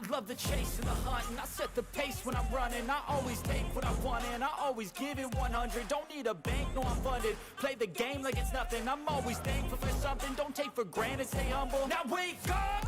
love the chase and the hunt, and I set the pace when I'm running. I always take what I want and I always give it 100. Don't need a bank, no I'm funded. Play the game like it's nothing. I'm always thankful for something. Don't take for granted, stay humble. Now wake up!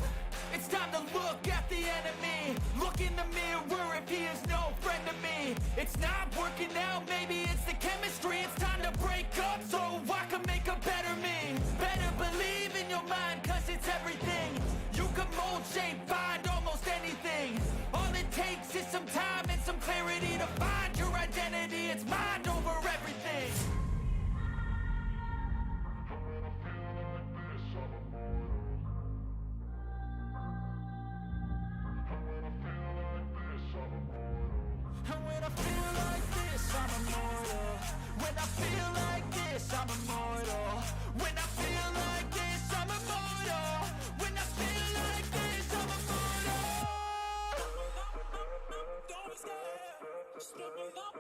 It's time to look at the enemy. Look in the mirror if he is no friend to me. It's not working out, maybe it's the chemistry. It's time to break up so I can make a better me. Better believe in your mind, cause it's everything. You can mold, shape, find almost anything. All it takes is some time and some clarity to find your identity. It's mind over everything. And when I feel like this, I'm immortal. When I feel like this, I'm immortal. When I feel like this, I'm immortal. When I feel like this, I'm immortal. Don't be scared. Just give me up.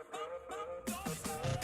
Don't be scared.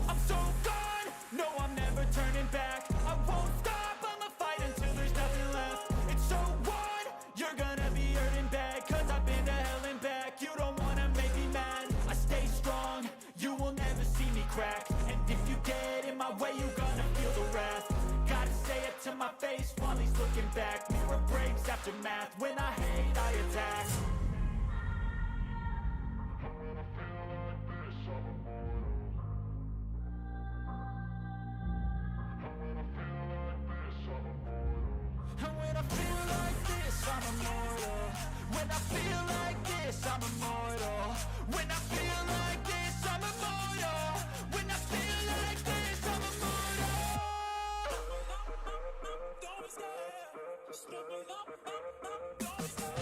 I'm so gone, no I'm never turning back. I won't stop, I'ma fight until there's nothing left. It's so on, you're gonna be hurting bad. Cause I've been to hell and back. You don't wanna make me mad. I stay strong, you will never see me crack. And if you get in my way, you gonna feel the wrath. Gotta say it to my face while he's looking back. Mirror breaks after math. When I hate, I attack. And when I feel like this, I'm immortal. When I feel like this, I'm immortal. When I feel like this, I'm immortal. When I feel like this, I'm immortal. Don't be scared. Just give me up. Don't be scared.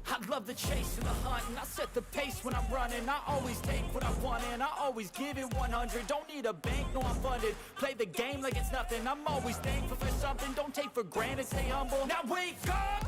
I love the chase and the hunt, and I set the pace when I'm running. I always take what I want and I always give it 100. Don't need a bank, no I'm funded. Play the game like it's nothing. I'm always thankful for something. Don't take for granted, stay humble. Now wake up!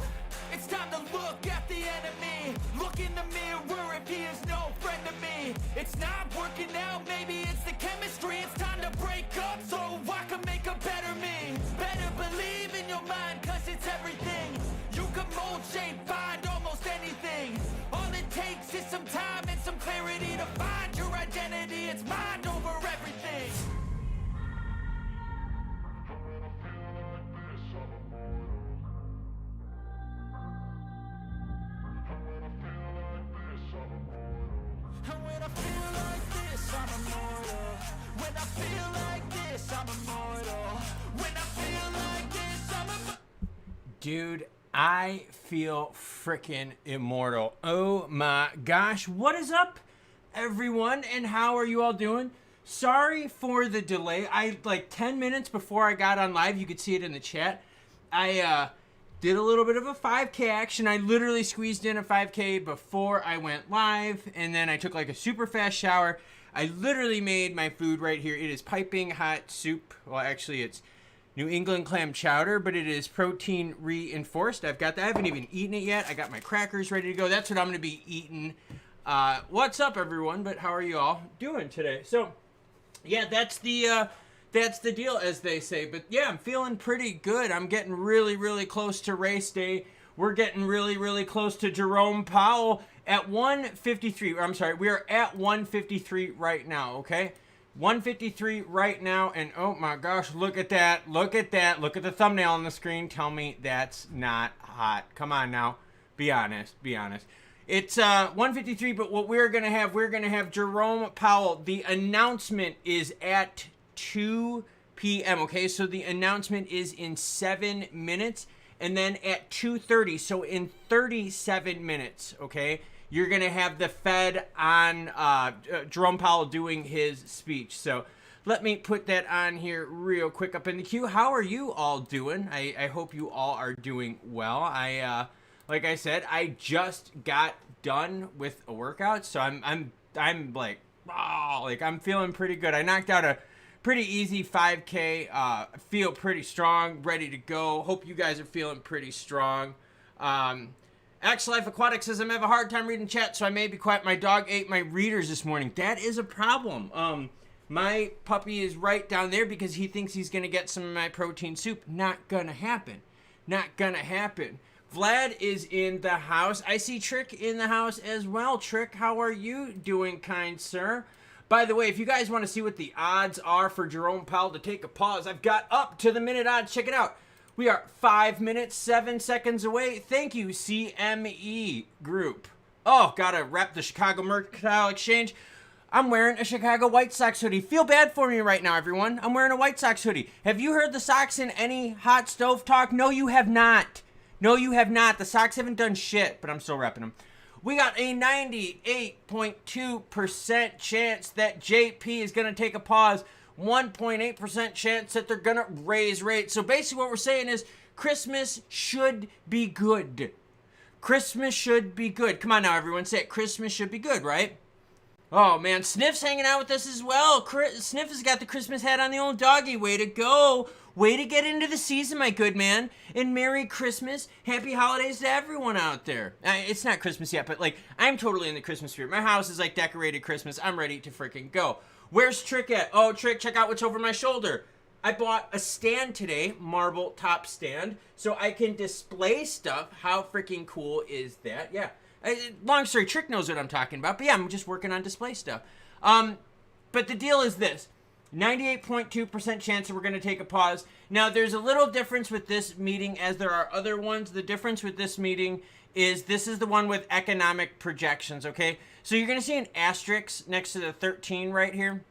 It's time to look at the enemy. Look in the mirror if he is no friend to me. It's not working out, maybe it's the chemistry. It's time to break up so I can make a better me. Better believe in your mind, cause it's everything. You can mold, shape, find almost anything. All it takes is some time and some clarity to find your identity. It's mind over everything. And when I feel like this, I'm immortal. When I feel like this, I'm immortal. When I feel like this, I'm immortal. Dude, I feel freaking immortal. Oh my gosh. What is up, everyone? And how are you all doing? Sorry for the delay. Like 10 minutes before I got on live, you could see it in the chat. I did a little bit of a 5K action. I literally squeezed in a 5K before I went live. And then I took like a super fast shower. I literally made my food right here. It is piping hot soup. Well, actually, it's New England clam chowder, but it is protein reinforced. I've got that. I haven't even eaten it yet. I got my crackers ready to go. That's what I'm going to be eating. What's up, everyone? But how are you all doing today? So, yeah, that's the deal, as they say. But yeah, I'm feeling pretty good. I'm getting really, really close to race day. We're getting really, really close to Jerome Powell at 153. I'm sorry, we are at 153 right now, okay? 153 right now, and oh my gosh, look at that. Look at that. Look at the thumbnail on the screen. Tell me that's not hot. Come on now. Be honest. Be honest. It's 153, but what we're going to have Jerome Powell. The announcement is at 2 p.m., okay? So the announcement is in 7 minutes, and then at 2:30, so in 37 minutes, okay, you're going to have the Fed on Jerome Powell doing his speech. So let me put that on here real quick up in the queue. How are you all doing? I hope you all are doing well. Like I said, I just got done with a workout, so I'm like, oh, like I'm feeling pretty good. I knocked out a pretty easy 5K. Feel pretty strong, ready to go. Hope you guys are feeling pretty strong. Life Aquatic says, I'm having a hard time reading chat, so I may be quiet. My dog ate my readers this morning. That is a problem. My puppy is right down there because he thinks he's going to get some of my protein soup. Not going to happen. Not going to happen. Vlad is in the house. I see Trick in the house as well. Trick, how are you doing, kind sir? By the way, if you guys want to see what the odds are for Jerome Powell to take a pause, I've got up to the minute odds. Check it out. We are 5 minutes, 7 seconds away. Thank you, CME Group. Oh, gotta rep the Chicago Mercantile Exchange. I'm wearing a Chicago White Sox hoodie. Feel bad for me right now, everyone. I'm wearing a White Sox hoodie. Have you heard the Sox in any hot stove talk? No, you have not. No, you have not. The Sox haven't done shit, but I'm still repping them. We got a 98.2% chance that JP is going to take a pause. 1.8% chance that they're going to raise rates. So basically what we're saying is Christmas should be good. Christmas should be good. Come on now, everyone. Say it. Christmas should be good, right? Oh, man. Sniff's hanging out with us as well. Sniff has got the Christmas hat on the old doggy. Way to go. Way to get into the season, my good man. And Merry Christmas. Happy holidays to everyone out there. It's not Christmas yet, but, like, I'm totally in the Christmas spirit. My house is, like, decorated Christmas. I'm ready to freaking go. Where's Trick at? Oh, Trick, check out what's over my shoulder. I bought a stand today, marble top stand, so I can display stuff. How freaking cool is that? Yeah. Long story, Trick knows what I'm talking about, but yeah, I'm just working on display stuff. But the deal is this. 98.2% chance that we're going to take a pause. Now, there's a little difference with this meeting as there are other ones. The difference with this meeting is this is the one with economic projections, okay? So you're going to see an asterisk next to the 13 right here.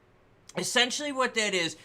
Essentially what that is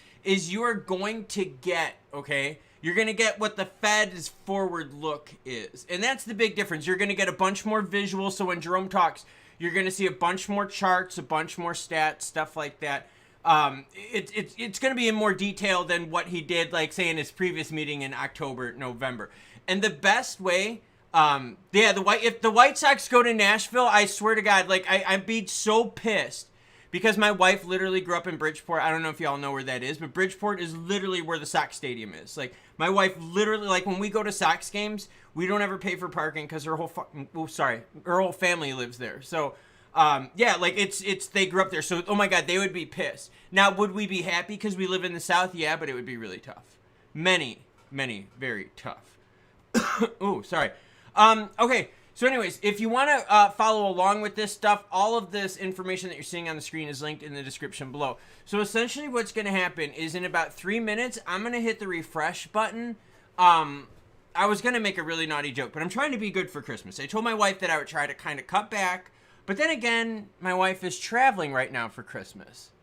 you are going to get, okay, you're going to get what the Fed's forward look is. And that's the big difference. You're going to get a bunch more visual. So when Jerome talks, you're going to see a bunch more charts, a bunch more stats, stuff like that. It's going to be in more detail than what he did, like, say, in his previous meeting in October, November. And the best way, if the White Sox go to Nashville, I swear to God, like, I'd be so pissed because my wife literally grew up in Bridgeport. I don't know if y'all know where that is, but Bridgeport is literally where the Sox stadium is. Like, my wife literally, like, when we go to Sox games, we don't ever pay for parking because her whole family lives there. So, yeah, like, they grew up there. So, oh my God, they would be pissed. Now, would we be happy because we live in the South? Yeah, but it would be really tough. Many, very tough. Ooh, sorry. Okay. So anyways, if you want to follow along with this stuff, all of this information that you're seeing on the screen is linked in the description below. So essentially what's going to happen is in about 3 minutes, I'm going to hit the refresh button. I was going to make a really naughty joke, but I'm trying to be good for Christmas. I told my wife that I would try to kind of cut back, but then again, my wife is traveling right now for Christmas.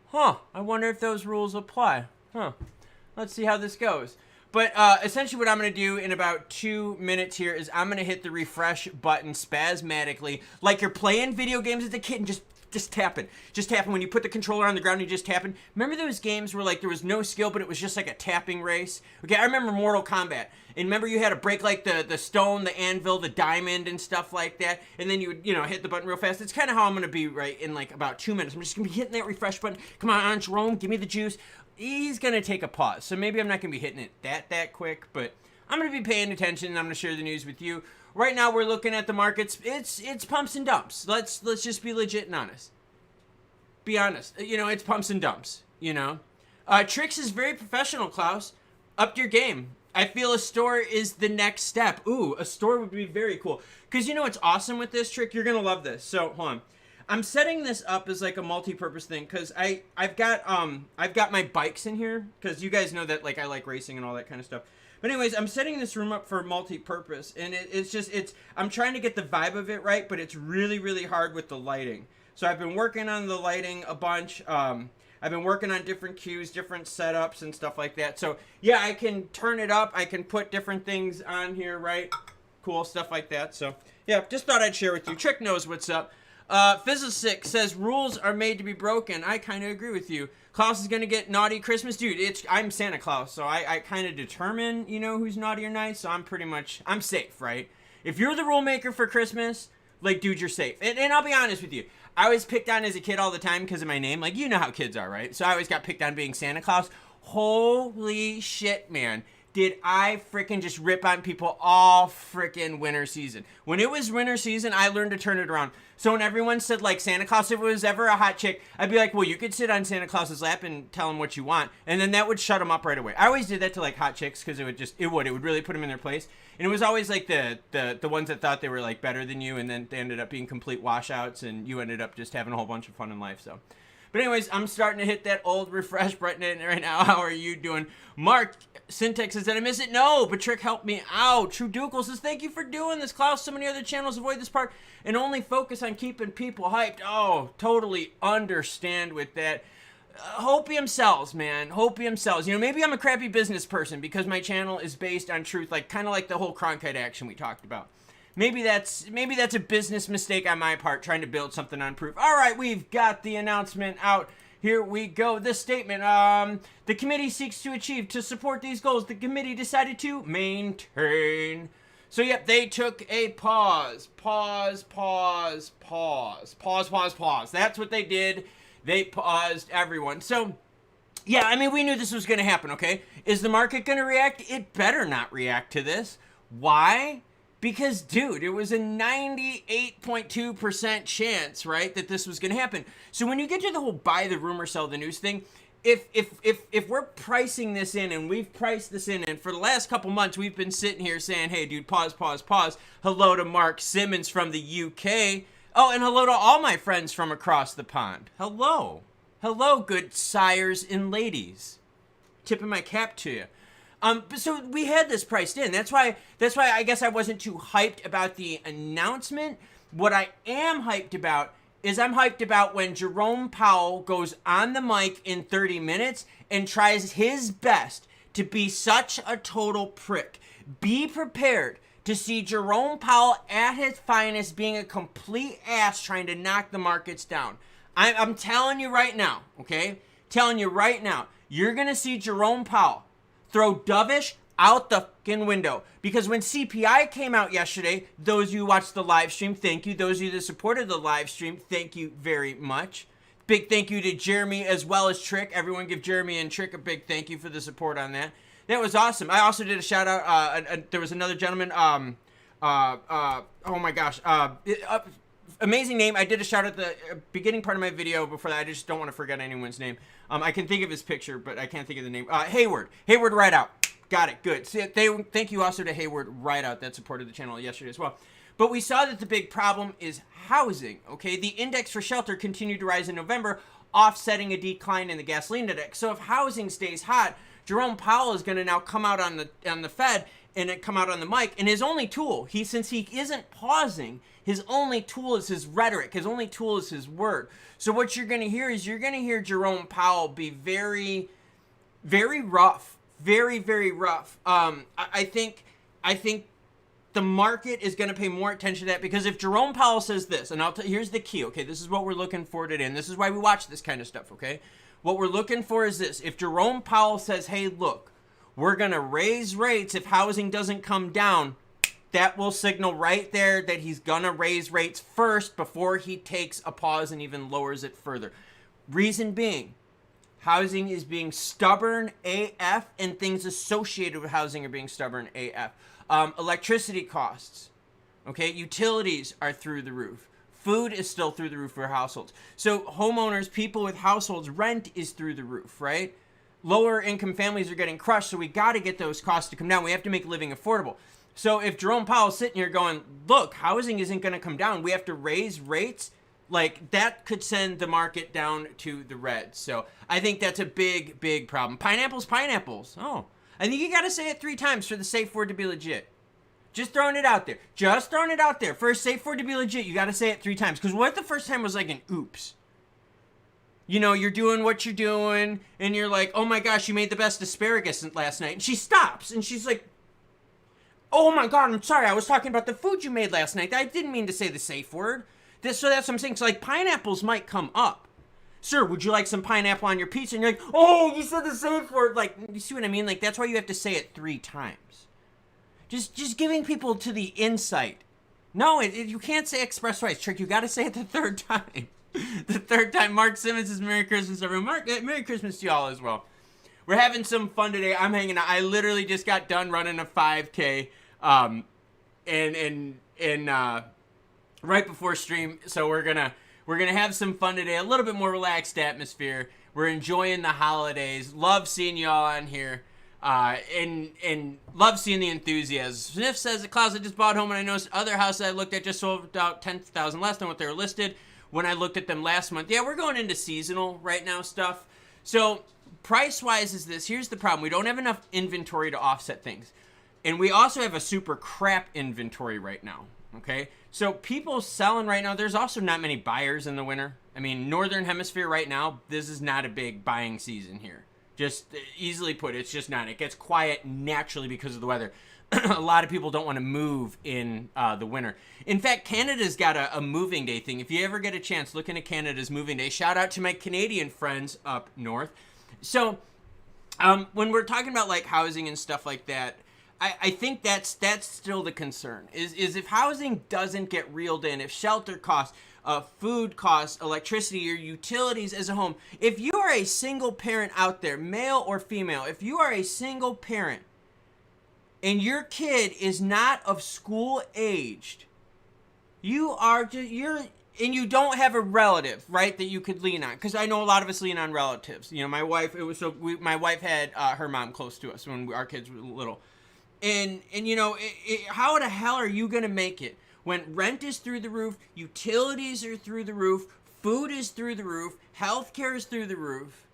Huh, I wonder if those rules apply. Huh, let's see how this goes. But essentially what I'm going to do in about 2 minutes here is I'm going to hit the refresh button spasmodically. Like you're playing video games as a kid and just tapping. Just tapping. When you put the controller on the ground and you just tapping. Remember those games where like there was no skill but it was just like a tapping race? Okay, I remember Mortal Kombat. And remember you had to break like the stone, the anvil, the diamond and stuff like that. And then you would, hit the button real fast. It's kind of how I'm going to be right in like about 2 minutes. I'm just going to be hitting that refresh button. Come on, Jerome, give me the juice. He's going to take a pause. So maybe I'm not going to be hitting it that quick, but I'm going to be paying attention and I'm going to share the news with you. Right now we're looking at the markets. It's pumps and dumps. Let's just be legit and honest. Be honest. It's pumps and dumps, Trix is very professional, Klaus. Up your game. I feel a store is the next step. Ooh, a store would be very cool. Because what's awesome with this trick? You're going to love this. So, hold on. I'm setting this up as like a multi-purpose thing because I've got my bikes in here because you guys know that like I like racing and all that kind of stuff. But anyways, I'm setting this room up for multi-purpose, and I'm trying to get the vibe of it right, but it's really, really hard with the lighting. So I've been working on the lighting a bunch. I've been working on different cues, different setups and stuff like that. So yeah, I can turn it up. I can put different things on here, right? Cool stuff like that. So yeah, just thought I'd share with you. Trick knows what's up. Physicic says rules are made to be broken. I kind of agree with you. Klaus is gonna get naughty Christmas, dude. I'm Santa Claus, so I kind of determine, you know, who's naughty or nice. So I'm safe, right? If you're the rule maker for Christmas, like, dude, you're safe. And I'll be honest with you, I was picked on as a kid all the time because of my name. Like, you know how kids are, right? So I always got picked on being Santa Claus. Holy shit, man. Did I freaking just rip on people all freaking winter season. When it was winter season, I learned to turn it around. So when everyone said, like, Santa Claus, if it was ever a hot chick, I'd be like, well, you could sit on Santa Claus's lap and tell him what you want. And then that would shut them up right away. I always did that to, like, hot chicks because it would really put them in their place. And it was always, like, the ones that thought they were, like, better than you, and then they ended up being complete washouts, and you ended up just having a whole bunch of fun in life, so... But anyways, I'm starting to hit that old refresh button right now. How are you doing? Mark Syntax says, did I miss it? No, but Trick helped me out. True Dukel says, thank you for doing this. Klaus, so many other channels avoid this part and only focus on keeping people hyped. Oh, totally understand with that. Hopium sells, man. Hopium sells. You know, maybe I'm a crappy business person because my channel is based on truth, like kind of like the whole Cronkite action we talked about. Maybe that's a business mistake on my part, trying to build something on proof. All right, we've got the announcement out. Here we go. This statement, the committee seeks to achieve, to support these goals, the committee decided to maintain. So, yep, they took a pause. Pause. That's what they did. They paused everyone. So, yeah, I mean, we knew this was going to happen, okay? Is the market going to react? It better not react to this. Why? Because, dude, it was a 98.2% chance, right, that this was going to happen. So when you get to the whole buy the rumor, sell the news thing, if we're pricing this in, and we've priced this in, and for the last couple months we've been sitting here saying, hey, dude, pause. Hello to Mark Simmons from the UK. Oh, and hello to all my friends from across the pond. Hello, good sires and ladies. Tipping my cap to you. So we had this priced in. That's why I guess I wasn't too hyped about the announcement. What I am hyped about is I'm hyped about when Jerome Powell goes on the mic in 30 minutes and tries his best to be such a total prick. Be prepared to see Jerome Powell at his finest being a complete ass trying to knock the markets down. I'm telling you right now, okay? Telling you right now, you're going to see Jerome Powell throw dovish out the fucking window. Because when CPI came out yesterday, those of you who watched the live stream, thank you. Those of you that supported the live stream, thank you very much. Big thank you to Jeremy as well as Trick. Everyone give Jeremy and Trick a big thank you for the support on that. That was awesome. I also did a shout out. There was another gentleman. Oh my gosh. Amazing name. I did a shout out at the beginning part of my video before that. I just don't want to forget anyone's name. I can think of his picture, but I can't think of the name. Hayward Rideout. Got it. Good. So thank you also to Hayward Rideout that supported the channel yesterday as well. But we saw that the big problem is housing. Okay, the index for shelter continued to rise in November, offsetting a decline in the gasoline index. So if housing stays hot, Jerome Powell is going to now come out on the Fed and come out on the mic, and his only tool, since he isn't pausing, his only tool is his rhetoric. His only tool is his word. So what you're going to hear is Jerome Powell be very, very rough. Very, very rough. I think the market is going to pay more attention to that, because if Jerome Powell says this, and here's the key, okay? This is what we're looking for today, and this is why we watch this kind of stuff, okay? What we're looking for is this. If Jerome Powell says, hey, look, we're going to raise rates if housing doesn't come down, that will signal right there that he's going to raise rates first before he takes a pause and even lowers it further. Reason being, housing is being stubborn AF, and things associated with housing are being stubborn AF. Electricity costs, okay? Utilities are through the roof. Food is still through the roof for households. So homeowners, people with households, rent is through the roof, right? Lower income families are getting crushed, so we got to get those costs to come down. We have to make living affordable. So if Jerome Powell's sitting here going, look, housing isn't going to come down, we have to raise rates, like that could send the market down to the red. So I think that's a big, big problem. Pineapples. Oh, I think you got to say it 3 times for the safe word to be legit. Just throwing it out there. For a safe word to be legit, you got to say it 3 times. Because what if the first time was like an oops? You know, you're doing what you're doing, and you're like, oh my gosh, you made the best asparagus last night. And she stops, and she's like, oh my God, I'm sorry, I was talking about the food you made last night. I didn't mean to say the safe word. So that's what I'm saying. So like pineapples might come up. Sir, would you like some pineapple on your pizza? And you're like, oh, you said the safe word. Like, you see what I mean? Like, that's why you have to say it 3 times. Just giving people to the insight. No, you can't say express twice, Trick. You got to say it the 3rd time. The 3rd time. Mark Simmons says Merry Christmas, everyone. Mark, Merry Christmas to y'all as well. We're having some fun today. I'm hanging out. I literally just got done running a 5K, and right before stream. So we're gonna have some fun today. A little bit more relaxed atmosphere. We're enjoying the holidays. Love seeing y'all on here. And love seeing the enthusiasm. Sniff says the closet just bought home, and I noticed other houses I looked at just sold out 10,000 less than what they were listed when I looked at them last month. Yeah, we're going into seasonal right now stuff. So price-wise is this. Here's the problem. We don't have enough inventory to offset things. And we also have a super crap inventory right now. Okay? So people selling right now, there's also not many buyers in the winter. I mean, Northern Hemisphere right now, this is not a big buying season here. Just easily put, it's just not. It gets quiet naturally because of the weather. A lot of people don't want to move in the winter. In fact, Canada's got a moving day thing. If you ever get a chance, look into Canada's moving day. Shout out to my Canadian friends up north. So when we're talking about like housing and stuff like that, I think that's still the concern. Is if housing doesn't get reeled in, if shelter costs, food costs, electricity, your utilities as a home. If you are a single parent out there, male or female, if you are a single parent and your kid is not of school aged, and you don't have a relative, right, that you could lean on. Because I know a lot of us lean on relatives. You know, my wife, my wife had her mom close to us when our kids were little. And you know, how the hell are you going to make it when rent is through the roof, utilities are through the roof, food is through the roof, healthcare is through the roof?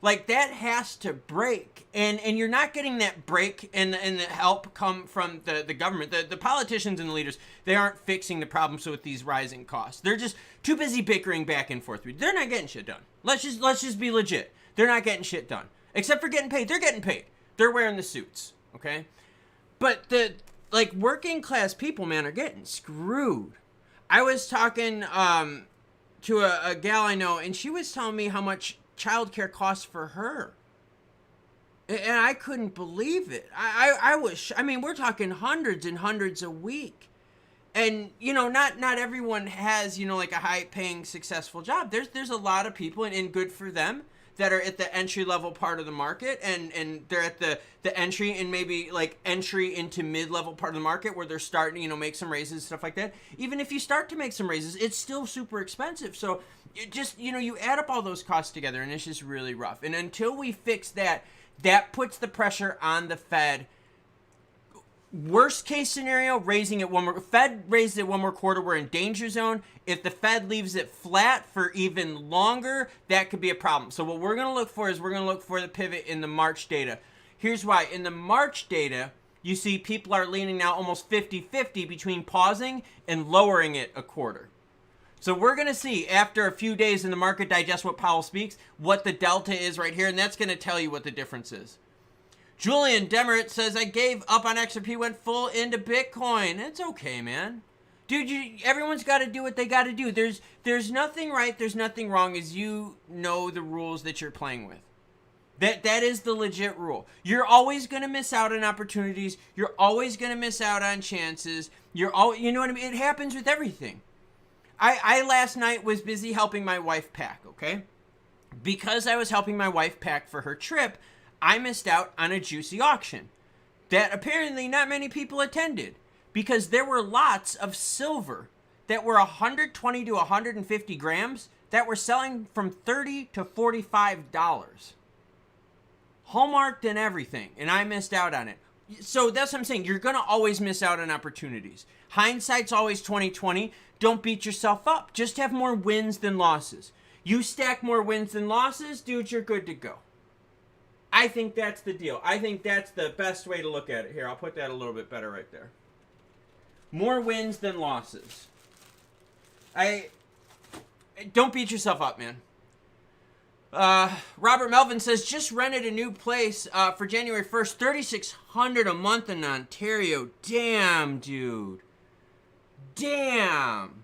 Like, that has to break. And you're not getting that break and the help come from the government. The politicians and the leaders, they aren't fixing the problems with these rising costs. They're just too busy bickering back and forth. They're not getting shit done. Let's just be legit. They're not getting shit done. Except for getting paid. They're getting paid. They're wearing the suits, okay? But the working class people, man, are getting screwed. I was talking to a gal I know, and she was telling me how much childcare costs for her. And I couldn't believe it. I mean, we're talking hundreds and hundreds a week. And, you know, not everyone has, you know, like a high-paying, successful job. There's a lot of people, and good for them, that are at the entry-level part of the market, and they're at the entry and maybe, like, entry into mid-level part of the market where they're starting to, you know, make some raises, stuff like that. Even if you start to make some raises, it's still super expensive. So, it just, you know, you add up all those costs together, and it's just really rough. And until we fix that, that puts the pressure on the Fed. Worst case scenario, raising it one more. Fed raises it one more quarter, we're in danger zone. If the Fed leaves it flat for even longer, that could be a problem. So what we're going to look for is we're going to look for the pivot in the March data. Here's why. In the March data, you see people are leaning now almost 50-50 between pausing and lowering it a quarter. So we're going to see after a few days in the market digest what Powell speaks, what the delta is right here, and that's going to tell you what the difference is. Julian Demerit says, I gave up on XRP, went full into Bitcoin. It's okay, man. Dude, everyone's got to do what they got to do. There's nothing right, there's nothing wrong as you know the rules that you're playing with. That is the legit rule. You're always going to miss out on opportunities. You're always going to miss out on chances. You know what I mean? It happens with everything. I last night was busy helping my wife pack, okay? Because I was helping my wife pack for her trip, I missed out on a juicy auction that apparently not many people attended because there were lots of silver that were 120 to 150 grams that were selling from $30 to $45. Hallmarked and everything, and I missed out on it. So that's what I'm saying. You're going to always miss out on opportunities. Hindsight's always 20/20. Don't beat yourself up. Just have more wins than losses. You stack more wins than losses, dude, you're good to go. I think that's the deal. I think that's the best way to look at it. Here, I'll put that a little bit better right there. More wins than losses. Don't beat yourself up, man. Robert Melvin says, just rented a new place for January 1st, $3,600 a month in Ontario. Damn, dude. Damn.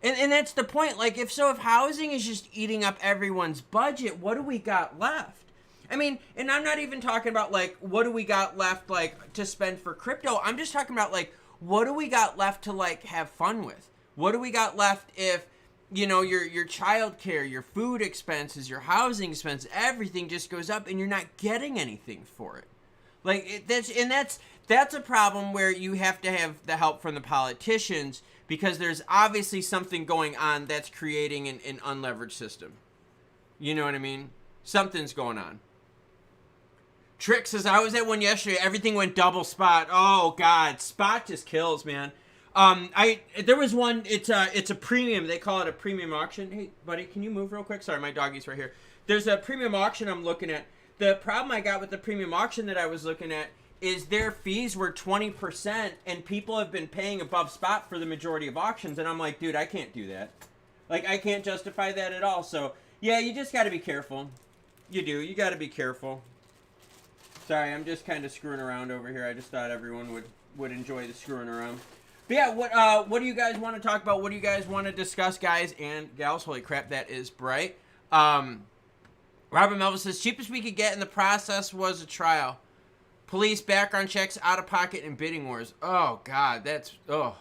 And that's the point. Like, if housing is just eating up everyone's budget, what do we got left? I mean, and I'm not even talking about, like, what do we got left, like, to spend for crypto. I'm just talking about, like, what do we got left to, like, have fun with? What do we got left if, you know, your child care, your food expenses, your housing expenses, everything just goes up and you're not getting anything for it. Like, that's a problem where you have to have the help from the politicians, because there's obviously something going on that's creating an unleveraged system. You know what I mean? Something's going on. Trick says, I was at one yesterday. Everything went double spot. Oh, God. Spot just kills, man. There was one, it's a premium. They call it a premium auction. Hey, buddy, can you move real quick? Sorry, my doggy's right here. There's a premium auction I'm looking at. The problem I got with the premium auction that I was looking at is their fees were 20%, and people have been paying above spot for the majority of auctions. And I'm like, dude, I can't do that. Like, I can't justify that at all. So, yeah, you just got to be careful. You do. You got to be careful. Sorry, I'm just kind of screwing around over here. I just thought everyone would enjoy the screwing around. But yeah, what do you guys want to talk about? What do you guys want to discuss, guys and gals? Holy crap, that is bright. Robert Melvin says, cheapest we could get in the process was a trial. Police, background checks, out-of-pocket, and bidding wars. Oh, God, that's... Oh.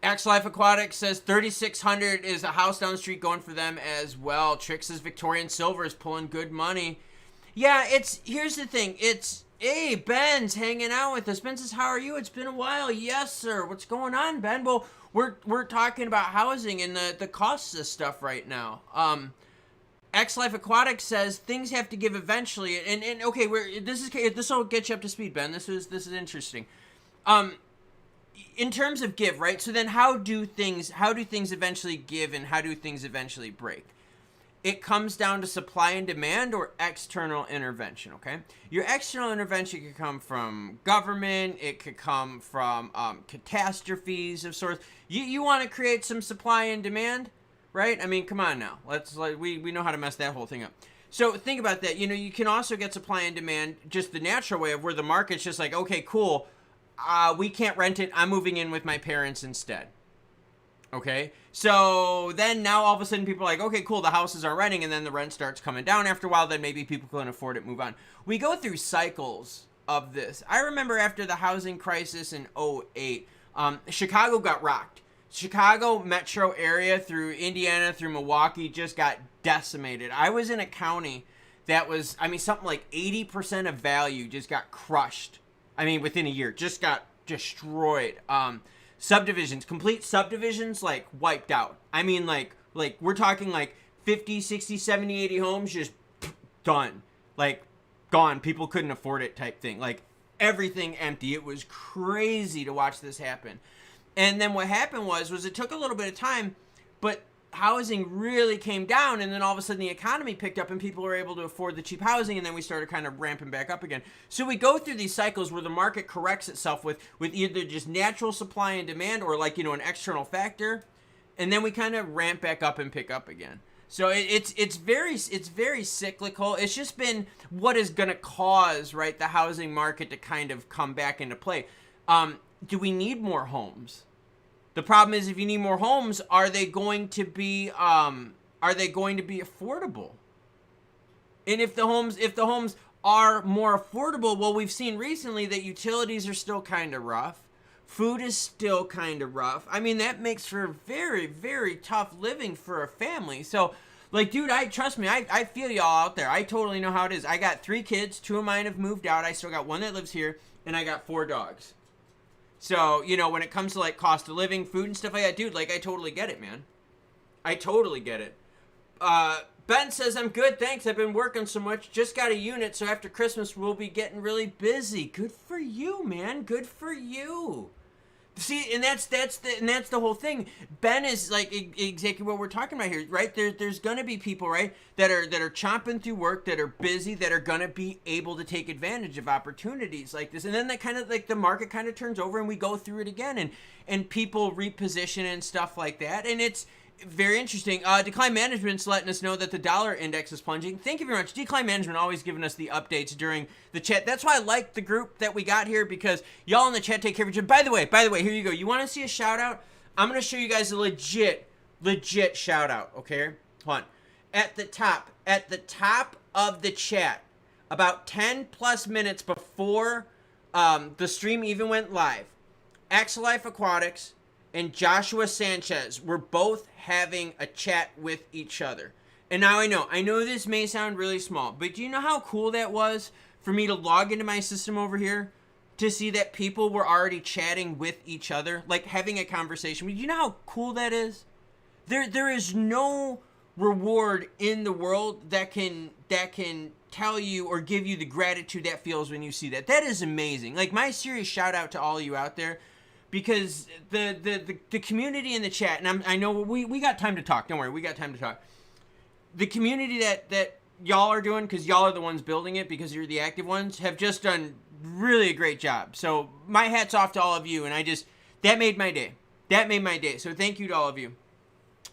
X Life Aquatic says, $3,600 is a house down the street going for them as well. Trick says, Victorian Silver is pulling good money. Yeah, here's the thing. Hey, Ben's hanging out with us. Ben says, how are you? It's been a while. Yes, sir. What's going on, Ben? Well, we're talking about housing and the costs of stuff right now. X Life Aquatic says things have to give eventually. And okay, this will get you up to speed, Ben. This is interesting. In terms of give, right? So then how do things eventually give and how do things eventually break? It comes down to supply and demand or external intervention, okay? Your external intervention could come from government. It could come from catastrophes of sorts. You want to create some supply and demand, right? I mean, come on now. We know how to mess that whole thing up. So think about that. You know, you can also get supply and demand just the natural way of where the market's just like, okay, cool. We can't rent it. I'm moving in with my parents instead. Okay, so then now all of a sudden people are like, okay, cool, the houses are renting, and then the rent starts coming down after a while, then maybe people can afford it, move on. We go through cycles of this. I remember after the housing crisis in 2008, Chicago got rocked. Chicago metro area through Indiana, through Milwaukee just got decimated. I was in a county that was, something like 80% of value just got crushed. Within a year, just got destroyed. Subdivisions, complete subdivisions, like, wiped out. Like we're talking, like, 50, 60, 70, 80 homes, just done. Like, gone. People couldn't afford it type thing. Like, everything empty. It was crazy to watch this happen. And then what happened was it took a little bit of time, but housing really came down, and then all of a sudden the economy picked up and people were able to afford the cheap housing, and then we started kind of ramping back up again. So we go through these cycles where the market corrects itself with either just natural supply and demand or, like, an external factor, and then we kind of ramp back up and pick up again. So it's very cyclical. It's just been what is going to cause, right, the housing market to kind of come back into play. Do we need more homes? The problem is, if you need more homes, are they going to be affordable? And if the homes are more affordable, well, we've seen recently that utilities are still kind of rough. Food is still kind of rough. That makes for very, very tough living for a family. So, like, dude, trust me, I feel y'all out there. I totally know how it is. I got 3 kids. 2 of mine have moved out. I still got 1 that lives here, and I got 4 dogs. So, when it comes to, like, cost of living, food and stuff like that, dude, like, I totally get it, man. I totally get it. Ben says, I'm good, thanks. I've been working so much. Just got a unit, so after Christmas, we'll be getting really busy. Good for you, man. Good for you. See, and that's the whole thing. Ben is like exactly what we're talking about here, right? There's gonna be people, right, that are chomping through work, that are busy, that are gonna be able to take advantage of opportunities like this, and then that kind of like the market kind of turns over and we go through it again, and people reposition and stuff like that, and it's very interesting. Decline Management's letting us know that the dollar index is plunging. Thank you very much. Decline Management always giving us the updates during the chat. That's why I like the group that we got here, because y'all in the chat take care of each other. By the way, here you go. You want to see a shout out? I'm going to show you guys a legit shout out. Okay, hold on. At the top of the chat, about 10 plus minutes before the stream even went live, Life Aquatics and Joshua Sanchez were both having a chat with each other. And now I know this may sound really small, but do you know how cool that was for me to log into my system over here to see that people were already chatting with each other, like having a conversation? Do you know how cool that is? There is no reward in the world that can tell you or give you the gratitude that feels when you see that. That is amazing. Like, my serious shout out to all of you out there, because the community in the chat, and I know we got time to talk. Don't worry, we got time to talk. The community that y'all are doing, because y'all are the ones building it, because you're the active ones, have just done really a great job. So my hat's off to all of you, and that made my day. That made my day. So thank you to all of you.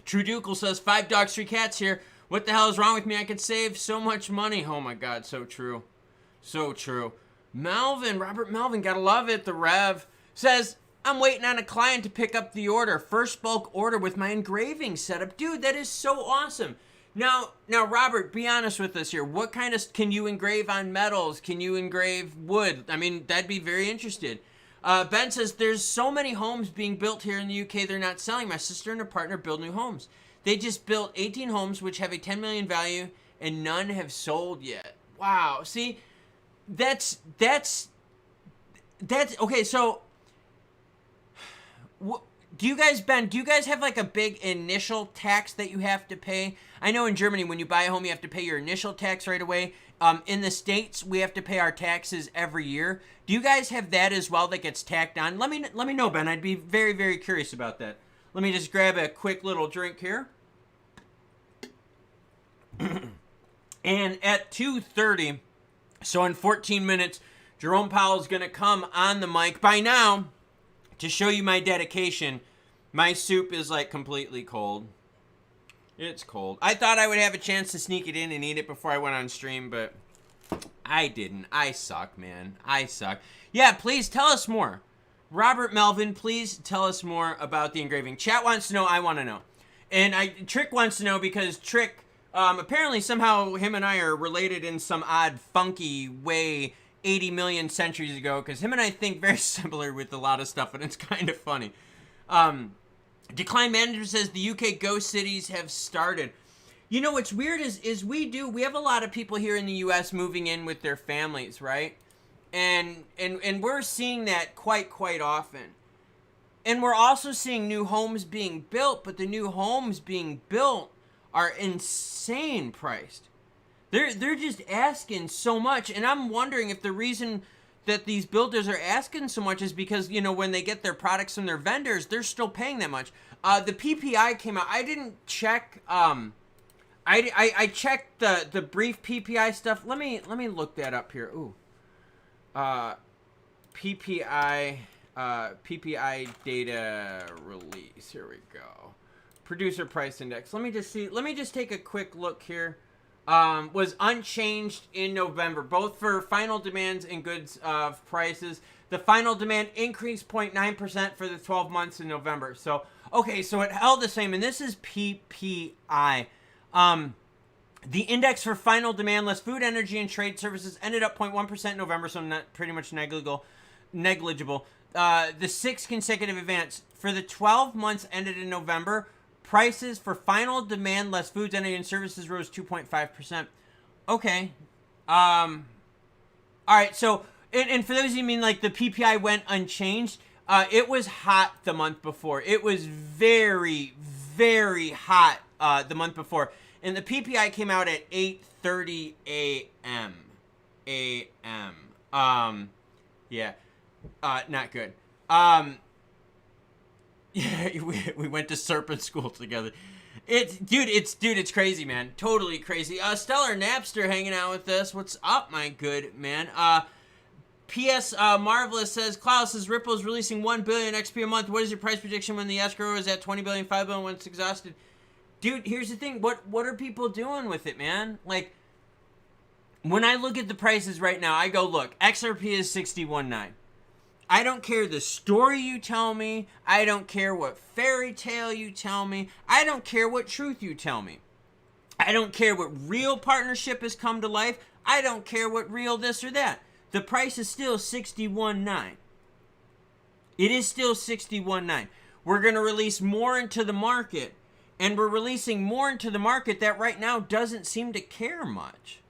True Dukel says, 5 dogs, 3 cats here. What the hell is wrong with me? I could save so much money. Oh my God, so true. So true. Robert Melvin, gotta love it. The Rev says, I'm waiting on a client to pick up the order. First bulk order with my engraving setup. Dude, that is so awesome. Now, Robert, be honest with us here. What kind of, can you engrave on metals? Can you engrave wood? I mean, that'd be very interested. Ben says, there's so many homes being built here in the UK they're not selling. My sister and her partner build new homes. They just built 18 homes which have a 10 million value and none have sold yet. Wow. See, that's okay. So do you guys have like a big initial tax that you have to pay? I know in Germany, when you buy a home, you have to pay your initial tax right away. In the States, we have to pay our taxes every year. Do you guys have that as well that gets tacked on? Let me know, Ben. I'd be very, very curious about that. Let me just grab a quick little drink here. And at 2:30, so in 14 minutes, Jerome Powell is going to come on the mic. By now, to show you my dedication, my soup is like completely cold. It's cold. I thought I would have a chance to sneak it in and eat it before I went on stream, but I didn't. I suck, man. I suck. Yeah, please tell us more. Robert Melvin, please tell us more about the engraving. Chat wants to know. I want to know. And Trick wants to know because Trick, apparently somehow him and I are related in some odd, funky way 80 million centuries ago, because him and I think very similar with a lot of stuff, and it's kind of funny. Decline Manager says the UK ghost cities have started. You know what's weird is we have a lot of people here in the US moving in with their families, right? And we're seeing that quite often. And we're also seeing new homes being built, but the new homes being built are insane priced. They're just asking so much, and I'm wondering if the reason that these builders are asking so much is because, you know, when they get their products from their vendors, they're still paying that much. The PPI came out. I didn't check. I checked the brief PPI stuff. Let me look that up here. Ooh. PPI data release. Here we go. Producer price index. Let me just see. Let me just take a quick look here. Was unchanged in November, both for final demands and goods prices. The final demand increased 0.9% for the 12 months in November. So, okay, so it held the same, and this is PPI. The index for final demand, less food, energy, and trade services ended up 0.1% in November, so not pretty much negligible. The sixth consecutive advance. For the 12 months ended in November, prices for final demand, less foods, energy, and services rose 2.5%. Okay. All right, so, and for those of you who mean like the PPI went unchanged, it was hot the month before. It was very, very hot the month before. And the PPI came out at 8:30 a.m. Yeah. Not good. Yeah, we went to serpent school together. It's crazy, man. Totally crazy. Stellar Napster hanging out with us. What's up, my good man? P.S. Marvelous says, Klaus says Ripple is releasing 1 billion XP a month. What is your price prediction when the escrow is at 20 billion, 5 billion when it's exhausted? Dude, here's the thing. What are people doing with it, man? Like, when I look at the prices right now, I go, look, XRP is 61.9. I don't care the story you tell me. I don't care what fairy tale you tell me. I don't care what truth you tell me. I don't care what real partnership has come to life. I don't care what real this or that. The price is still 61.9. It is still 61.9. We're going to release more into the market, and we're releasing more into the market that right now doesn't seem to care much.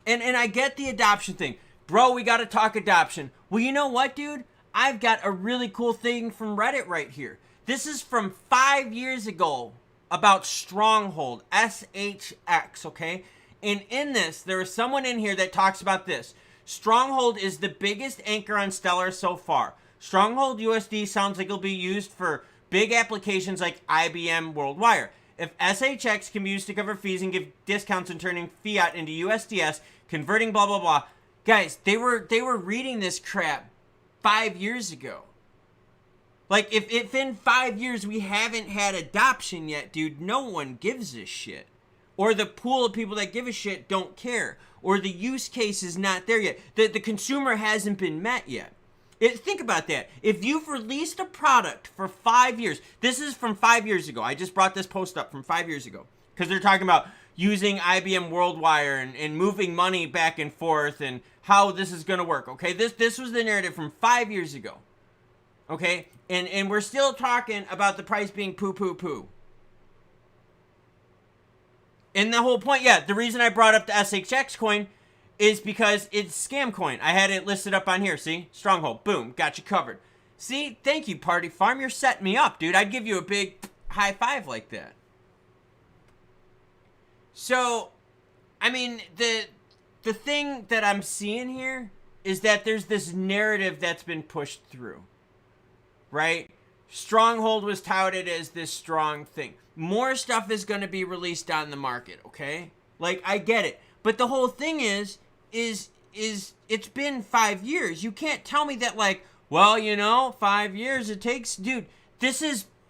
And I get the adoption thing. Bro, we got to talk adoption. Well, you know what, dude? I've got a really cool thing from Reddit right here. This is from 5 years ago about Stronghold, SHX, okay? And in this, there is someone in here that talks about this. Stronghold is the biggest anchor on Stellar so far. Stronghold USD sounds like it'll be used for big applications like IBM WorldWire. If SHX can be used to cover fees and give discounts in turning fiat into USDS, converting blah, blah, blah. Guys, they were reading this crap 5 years ago. Like, if in 5 years we haven't had adoption yet, dude, no one gives a shit. Or the pool of people that give a shit don't care. Or the use case is not there yet. The consumer hasn't been met yet. Think about that. If you've released a product for 5 years, this is from 5 years ago. I just brought this post up from 5 years ago. Because they're talking about using IBM WorldWire and moving money back and forth and how this is going to work, okay? This was the narrative from 5 years ago, okay? And we're still talking about the price being poo. And the whole point, yeah, the reason I brought up the SHX coin is because it's scam coin. I had it listed up on here, see? Stronghold, boom, got you covered. See, thank you, Party Farm. You're setting me up, dude. I'd give you a big high five like that. So, I mean, the thing that I'm seeing here is that there's this narrative that's been pushed through, right? Stronghold was touted as this strong thing. More stuff is going to be released on the market, okay? Like, I get it. But the whole thing is it's been 5 years. You can't tell me that, like, well, you know, 5 years it takes. Dude,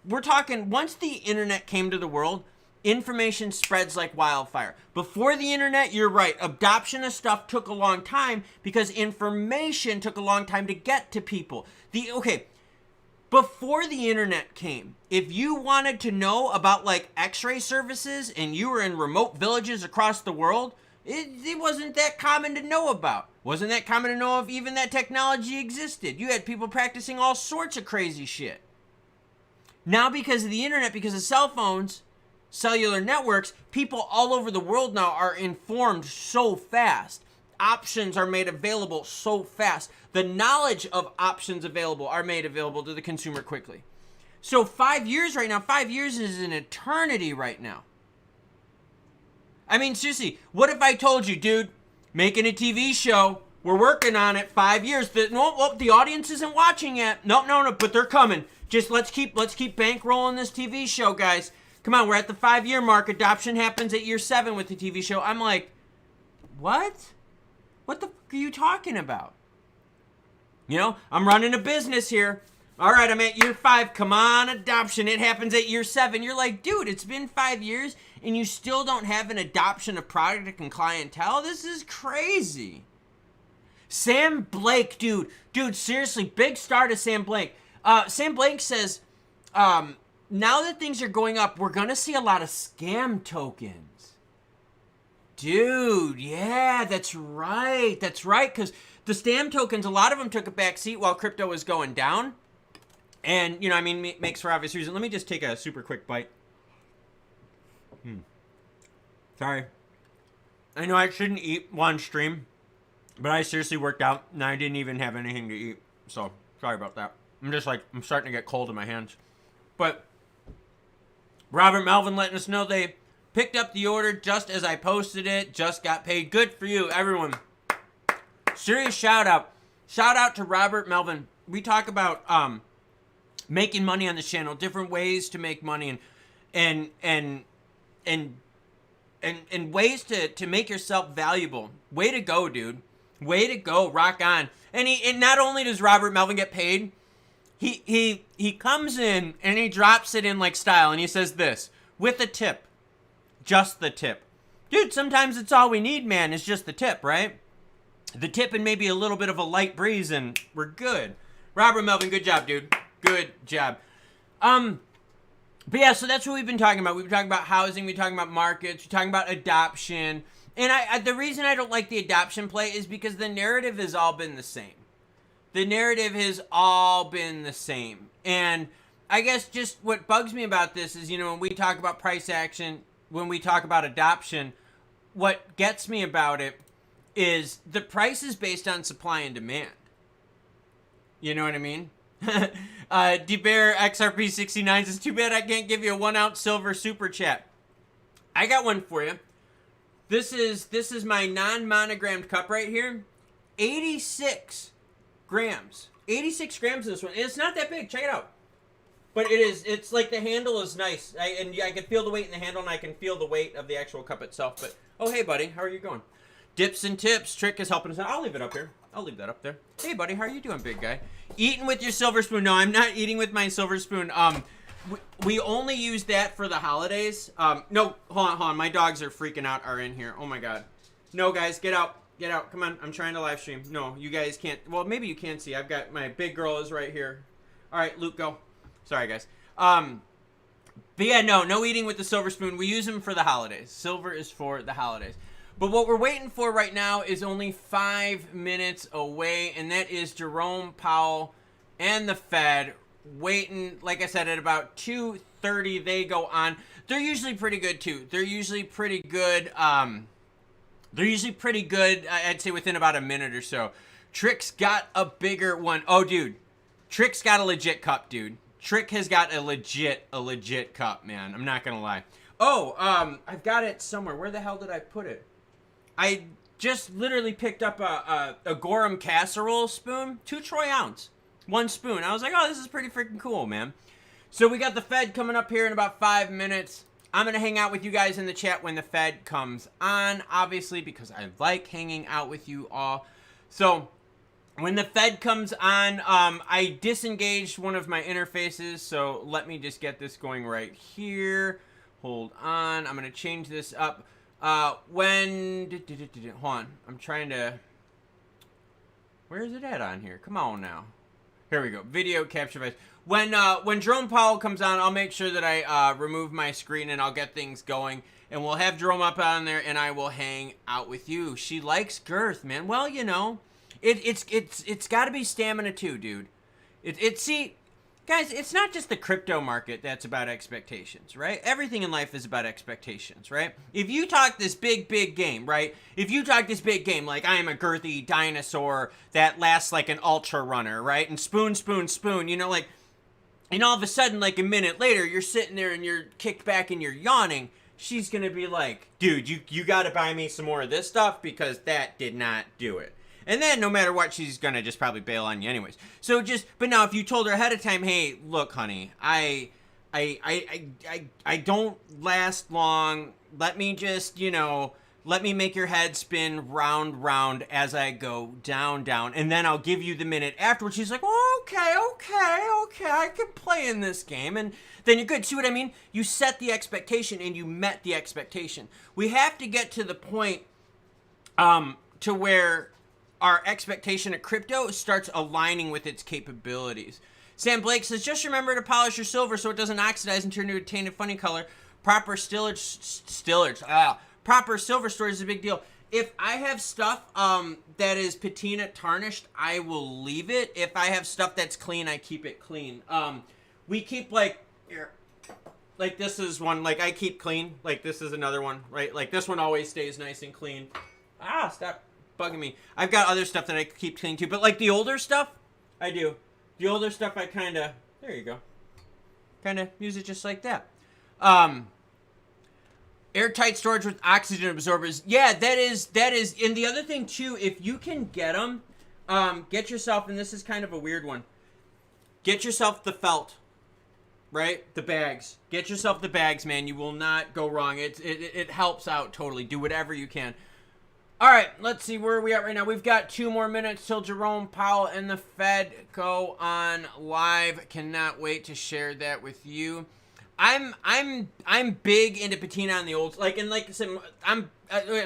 we're talking, once the internet came to the world, information spreads like wildfire. Before the internet, you're right, adoption of stuff took a long time because information took a long time to get to people. Before the internet came, if you wanted to know about like x-ray services and you were in remote villages across the world, it wasn't that common to know about. Wasn't that common to know if even that technology existed. You had people practicing all sorts of crazy shit. Now because of the internet, because of cell phones, cellular networks, people all over the world now are informed so fast. Options are made available so fast. The knowledge of options available are made available to the consumer quickly. So 5 years right now, 5 years is an eternity right now. I mean, seriously, what if I told you, dude, making a TV show, we're working on it, 5 years. The audience isn't watching yet. No, but they're coming. Just let's keep bankrolling this TV show, guys. Come on, we're at the 5-year mark. Adoption happens at year 7 with the TV show. I'm like, what? What the fuck are you talking about? You know, I'm running a business here. All right, I'm at year 5. Come on, adoption. It happens at year 7. You're like, dude, it's been 5 years and you still don't have an adoption of product and clientele? This is crazy. Sam Blake, dude, seriously, big star to Sam Blake. Sam Blake says, now that things are going up, we're going to see a lot of scam tokens. Dude, yeah, that's right, because the scam tokens, a lot of them took a back seat while crypto was going down. And, you know, I mean, makes for obvious reason. Let me just take a super quick bite. Sorry. I know I shouldn't eat one stream, but I seriously worked out and I didn't even have anything to eat. So, sorry about that. I'm starting to get cold in my hands. But Robert Melvin letting us know they Picked up the order just as I posted it. Just got paid. Good for you, everyone. Serious shout out. Shout out to Robert Melvin. We talk about making money on this channel, different ways to make money, and ways to make yourself valuable. Way to go, dude. Way to go. Rock on. And not only does Robert Melvin get paid, he comes in and he drops it in like style, and he says this, with a tip. Just the tip. Dude, sometimes it's all we need, man. It's just the tip, right? The tip and maybe a little bit of a light breeze, and we're good. Robert Melvin, good job, dude. Good job. But yeah, so that's what we've been talking about. We've been talking about housing. We've been talking about markets. We're talking about adoption. And the reason I don't like the adoption play is because the narrative has all been the same. The narrative has all been the same. And I guess just what bugs me about this is, when we talk about price action, when we talk about adoption, what gets me about it is the price is based on supply and demand. You know what I mean? DeBear XRP 69 says, too bad I can't give you a 1 ounce silver super chat. I got one for you. This is my non-monogrammed cup right here. 86 grams. 86 grams in this one. And it's not that big. Check it out. But it's like the handle is nice. I can feel the weight in the handle, and I can feel the weight of the actual cup itself. But, oh, hey, buddy. How are you going? Dips and tips. Trick is helping us out. I'll leave it up here. I'll leave that up there. Hey, buddy. How are you doing, big guy? Eating with your silver spoon. No, I'm not eating with my silver spoon. We only use that for the holidays. No, hold on. My dogs are freaking out, are in here. Oh, my God. No, guys, get out. Get out. Come on. I'm trying to live stream. No, you guys can't. Well, maybe you can see. I've got my big girl is right here. All right, Luke, go. Sorry, guys. But yeah, no eating with the silver spoon. We use them for the holidays. Silver is for the holidays. But what we're waiting for right now is only 5 minutes away, and that is Jerome Powell and the Fed waiting. Like I said, at about 2:30 they go on. They're usually pretty good too. They're usually pretty good. I'd say within about a minute or so. Trick's got a bigger one. Oh, dude. Trick's got a legit cup, dude. Trick has got a legit cup, man. I'm not gonna lie. Oh, I've got it somewhere. Where the hell did I put it? I just literally picked up a Gorham casserole spoon, 2 troy ounce, 1 spoon. I was like, oh, this is pretty freaking cool, man. So we got the Fed coming up here in about 5 minutes. I'm gonna hang out with you guys in the chat when the Fed comes on, obviously, because I like hanging out with you all. So when the Fed comes on, I disengaged one of my interfaces, so let me just get this going right here. Hold on, I'm gonna change this up. Hold on, I'm trying to, where is it at on here? Come on now. Here we go, video capture device. When Jerome Powell comes on, I'll make sure that I remove my screen and I'll get things going. And we'll have Jerome up on there and I will hang out with you. She likes girth, man. Well, it's got to be stamina too, dude. See, guys, it's not just the crypto market that's about expectations, right? Everything in life is about expectations, right? If you talk this big game, right? If you talk this big game, like I am a girthy dinosaur that lasts like an ultra runner, right? And spoon, and all of a sudden, like a minute later, you're sitting there and you're kicked back and you're yawning. She's going to be like, dude, you got to buy me some more of this stuff because that did not do it. And then no matter what, she's going to just probably bail on you anyways. So but now if you told her ahead of time, hey, look, honey, I don't last long. Let me just, let me make your head spin round as I go down. And then I'll give you the minute afterwards. She's like, oh, okay. I can play in this game. And then you're good. See what I mean? You set the expectation and you met the expectation. We have to get to the point to where our expectation of crypto starts aligning with its capabilities. Sam Blake says, just remember to polish your silver so it doesn't oxidize and turn to a tainted funny color. Proper proper silver storage is a big deal. If I have stuff that is patina tarnished, I will leave it. If I have stuff that's clean, I keep it clean. We keep here. Like this is one, like I keep clean. Like this is another one, right? Like this one always stays nice and clean. Stop bugging me. I've got other stuff that I keep clean too, but like the older stuff, I do. The older stuff I there you go. Kind of use it just like that. Airtight storage with oxygen absorbers. Yeah, that is. And the other thing too, if you can get them, get yourself, and this is kind of a weird one, get yourself the felt, right? The bags. Get yourself the bags, man. You will not go wrong. It helps out totally. Do whatever you can. All right, let's see where are we at right now. We've got 2 more minutes till Jerome Powell and the Fed go on live. Cannot wait to share that with you. I'm big into patina on the old, like I said, I'm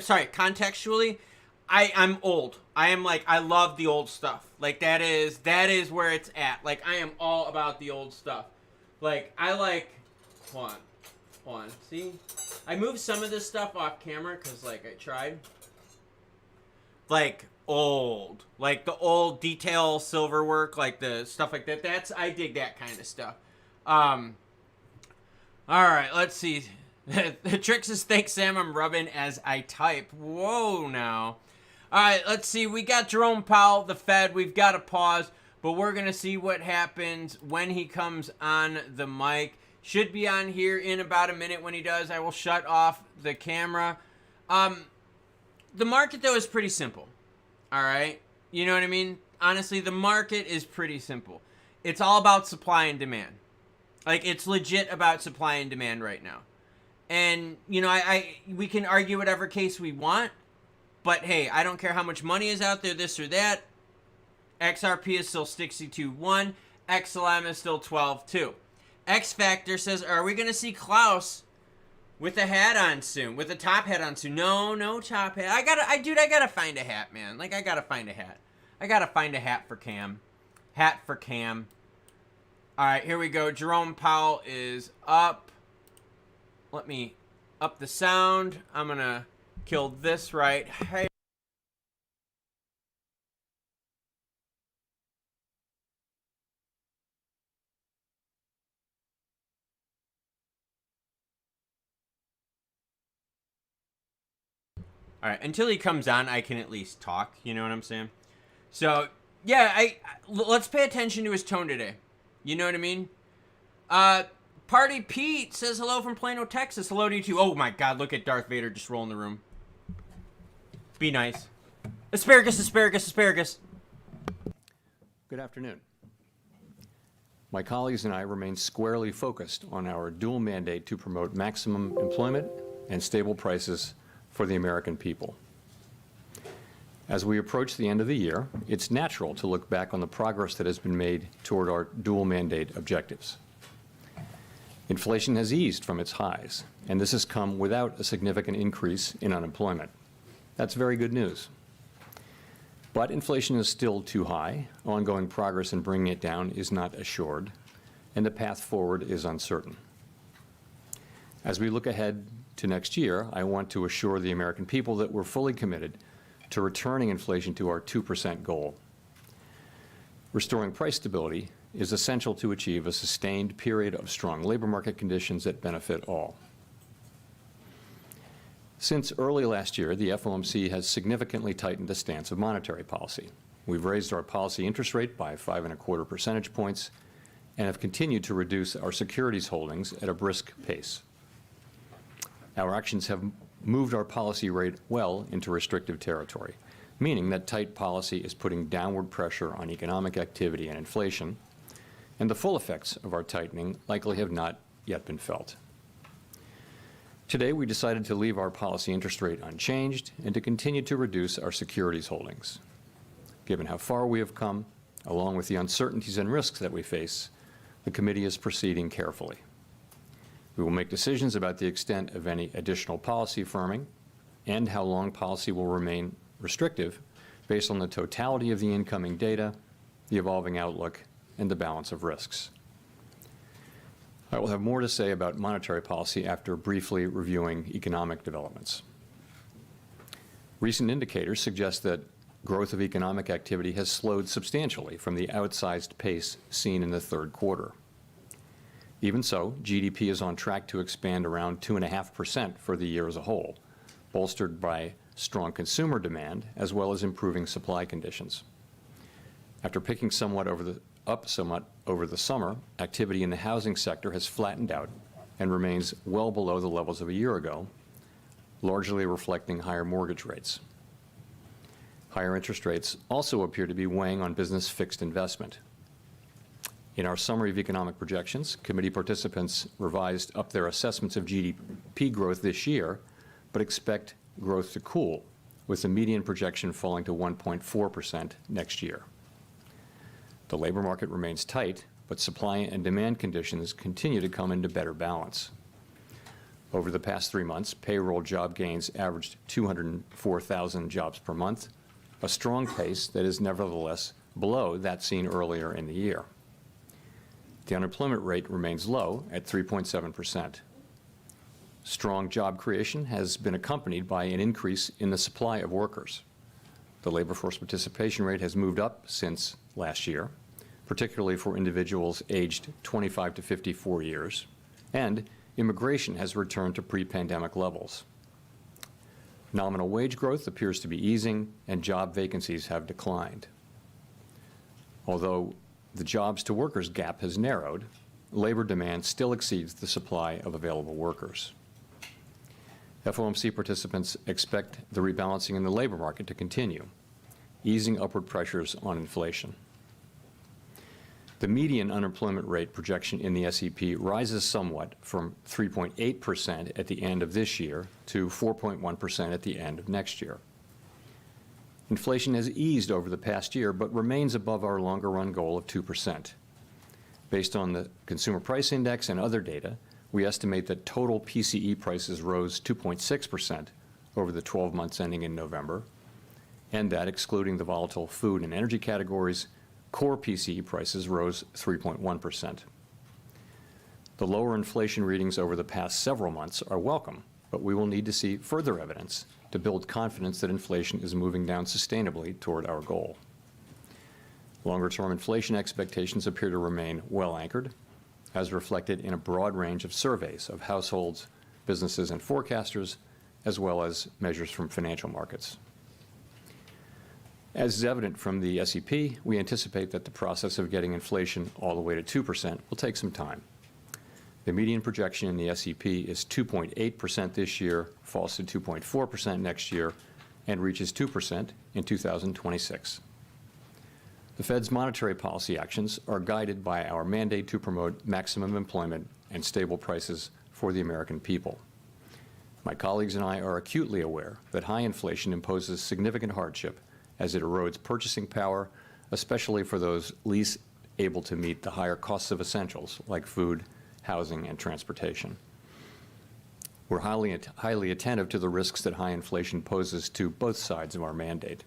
sorry, contextually, I'm old. I am like, I love the old stuff. Like that is where it's at. Like I am all about the old stuff. Like I like, hold on, see, I moved some of this stuff off camera because like I tried. Like old, like the old detail silver work, like the stuff like that. I dig that kind of stuff. All right, let's see. The trick is, thanks, Sam. I'm rubbing as I type. Whoa, now. All right, let's see. We got Jerome Powell, the Fed. We've got to pause, but we're going to see what happens when he comes on the mic. Should be on here in about a minute. When he does, I will shut off the camera. The market, though, is pretty simple. All right? You know what I mean? Honestly, the market is pretty simple. It's all about supply and demand. Like, it's legit about supply and demand right now. And, you know, we can argue whatever case we want, but hey, I don't care how much money is out there, this or that. XRP is still 62.1. XLM is still 12.2. X Factor says, are we going to see Klaus with a hat on soon? With a top hat on soon? No top hat. I gotta find a hat, man. Like, I gotta find a hat. I gotta find a hat for Cam. Hat for Cam. All right, here we go. Jerome Powell is up. Let me up the sound. I'm going to kill this right here. All right, until he comes on, I can at least talk. You know what I'm saying? So, yeah, let's pay attention to his tone today. You know what I mean? Party Pete says hello from Plano, Texas. Hello to you too. Oh my God, look at Darth Vader just roll in the room. Be nice. Asparagus, asparagus, asparagus. Good afternoon. My colleagues and I remain squarely focused on our dual mandate to promote maximum employment and stable prices for the American people. As we approach the end of the year, it's natural to look back on the progress that has been made toward our dual mandate objectives. Inflation has eased from its highs, and this has come without a significant increase in unemployment. That's very good news. But inflation is still too high, ongoing progress in bringing it down is not assured, and the path forward is uncertain. As we look ahead to next year, I want to assure the American people that we're fully committed to returning inflation to our 2% goal. Restoring price stability is essential to achieve a sustained period of strong labor market conditions that benefit all. Since early last year, the FOMC has significantly tightened the stance of monetary policy. We've raised our policy interest rate by 5.25 percentage points and have continued to reduce our securities holdings at a brisk pace. Our actions have moved our policy rate well into restrictive territory, meaning that tight policy is putting downward pressure on economic activity and inflation, and the full effects of our tightening likely have not yet been felt. Today, we decided to leave our policy interest rate unchanged and to continue to reduce our securities holdings. Given how far we have come, along with the uncertainties and risks that we face, the committee is proceeding carefully. We will make decisions about the extent of any additional policy firming and how long policy will remain restrictive based on the totality of the incoming data, the evolving outlook, and the balance of risks. I will have more to say about monetary policy after briefly reviewing economic developments. Recent indicators suggest that growth of economic activity has slowed substantially from the outsized pace seen in the third quarter. Even so, GDP is on track to expand around 2.5% for the year as a whole, bolstered by strong consumer demand as well as improving supply conditions. After picking up somewhat over the summer, activity in the housing sector has flattened out and remains well below the levels of a year ago, largely reflecting higher mortgage rates. Higher interest rates also appear to be weighing on business fixed investment. In our summary of economic projections, committee participants revised up their assessments of GDP growth this year, but expect growth to cool, with the median projection falling to 1.4% next year. The labor market remains tight, but supply and demand conditions continue to come into better balance. Over the past 3 months, payroll job gains averaged 204,000 jobs per month, a strong pace that is nevertheless below that seen earlier in the year. The unemployment rate remains low at 3.7%. Strong job creation has been accompanied by an increase in the supply of workers. The labor force participation rate has moved up since last year, particularly for individuals aged 25 to 54 years, and immigration has returned to pre-pandemic levels. Nominal wage growth appears to be easing, and job vacancies have declined. Although the jobs-to-workers gap has narrowed, labor demand still exceeds the supply of available workers. FOMC participants expect the rebalancing in the labor market to continue, easing upward pressures on inflation. The median unemployment rate projection in the SEP rises somewhat from 3.8% at the end of this year to 4.1% at the end of next year. Inflation has eased over the past year, but remains above our longer-run goal of 2%. Based on the Consumer Price Index and other data, we estimate that total PCE prices rose 2.6% over the 12 months ending in November, and that, excluding the volatile food and energy categories, core PCE prices rose 3.1%. The lower inflation readings over the past several months are welcome, but we will need to see further evidence to build confidence that inflation is moving down sustainably toward our goal. Longer-term inflation expectations appear to remain well anchored, as reflected in a broad range of surveys of households, businesses, and forecasters, as well as measures from financial markets. As is evident from the SEP, we anticipate that the process of getting inflation all the way to 2% will take some time. The median projection in the SEP is 2.8% this year, falls to 2.4% next year, and reaches 2% in 2026. The Fed's monetary policy actions are guided by our mandate to promote maximum employment and stable prices for the American people. My colleagues and I are acutely aware that high inflation imposes significant hardship as it erodes purchasing power, especially for those least able to meet the higher costs of essentials like food, housing, and transportation. We're highly attentive to the risks that high inflation poses to both sides of our mandate,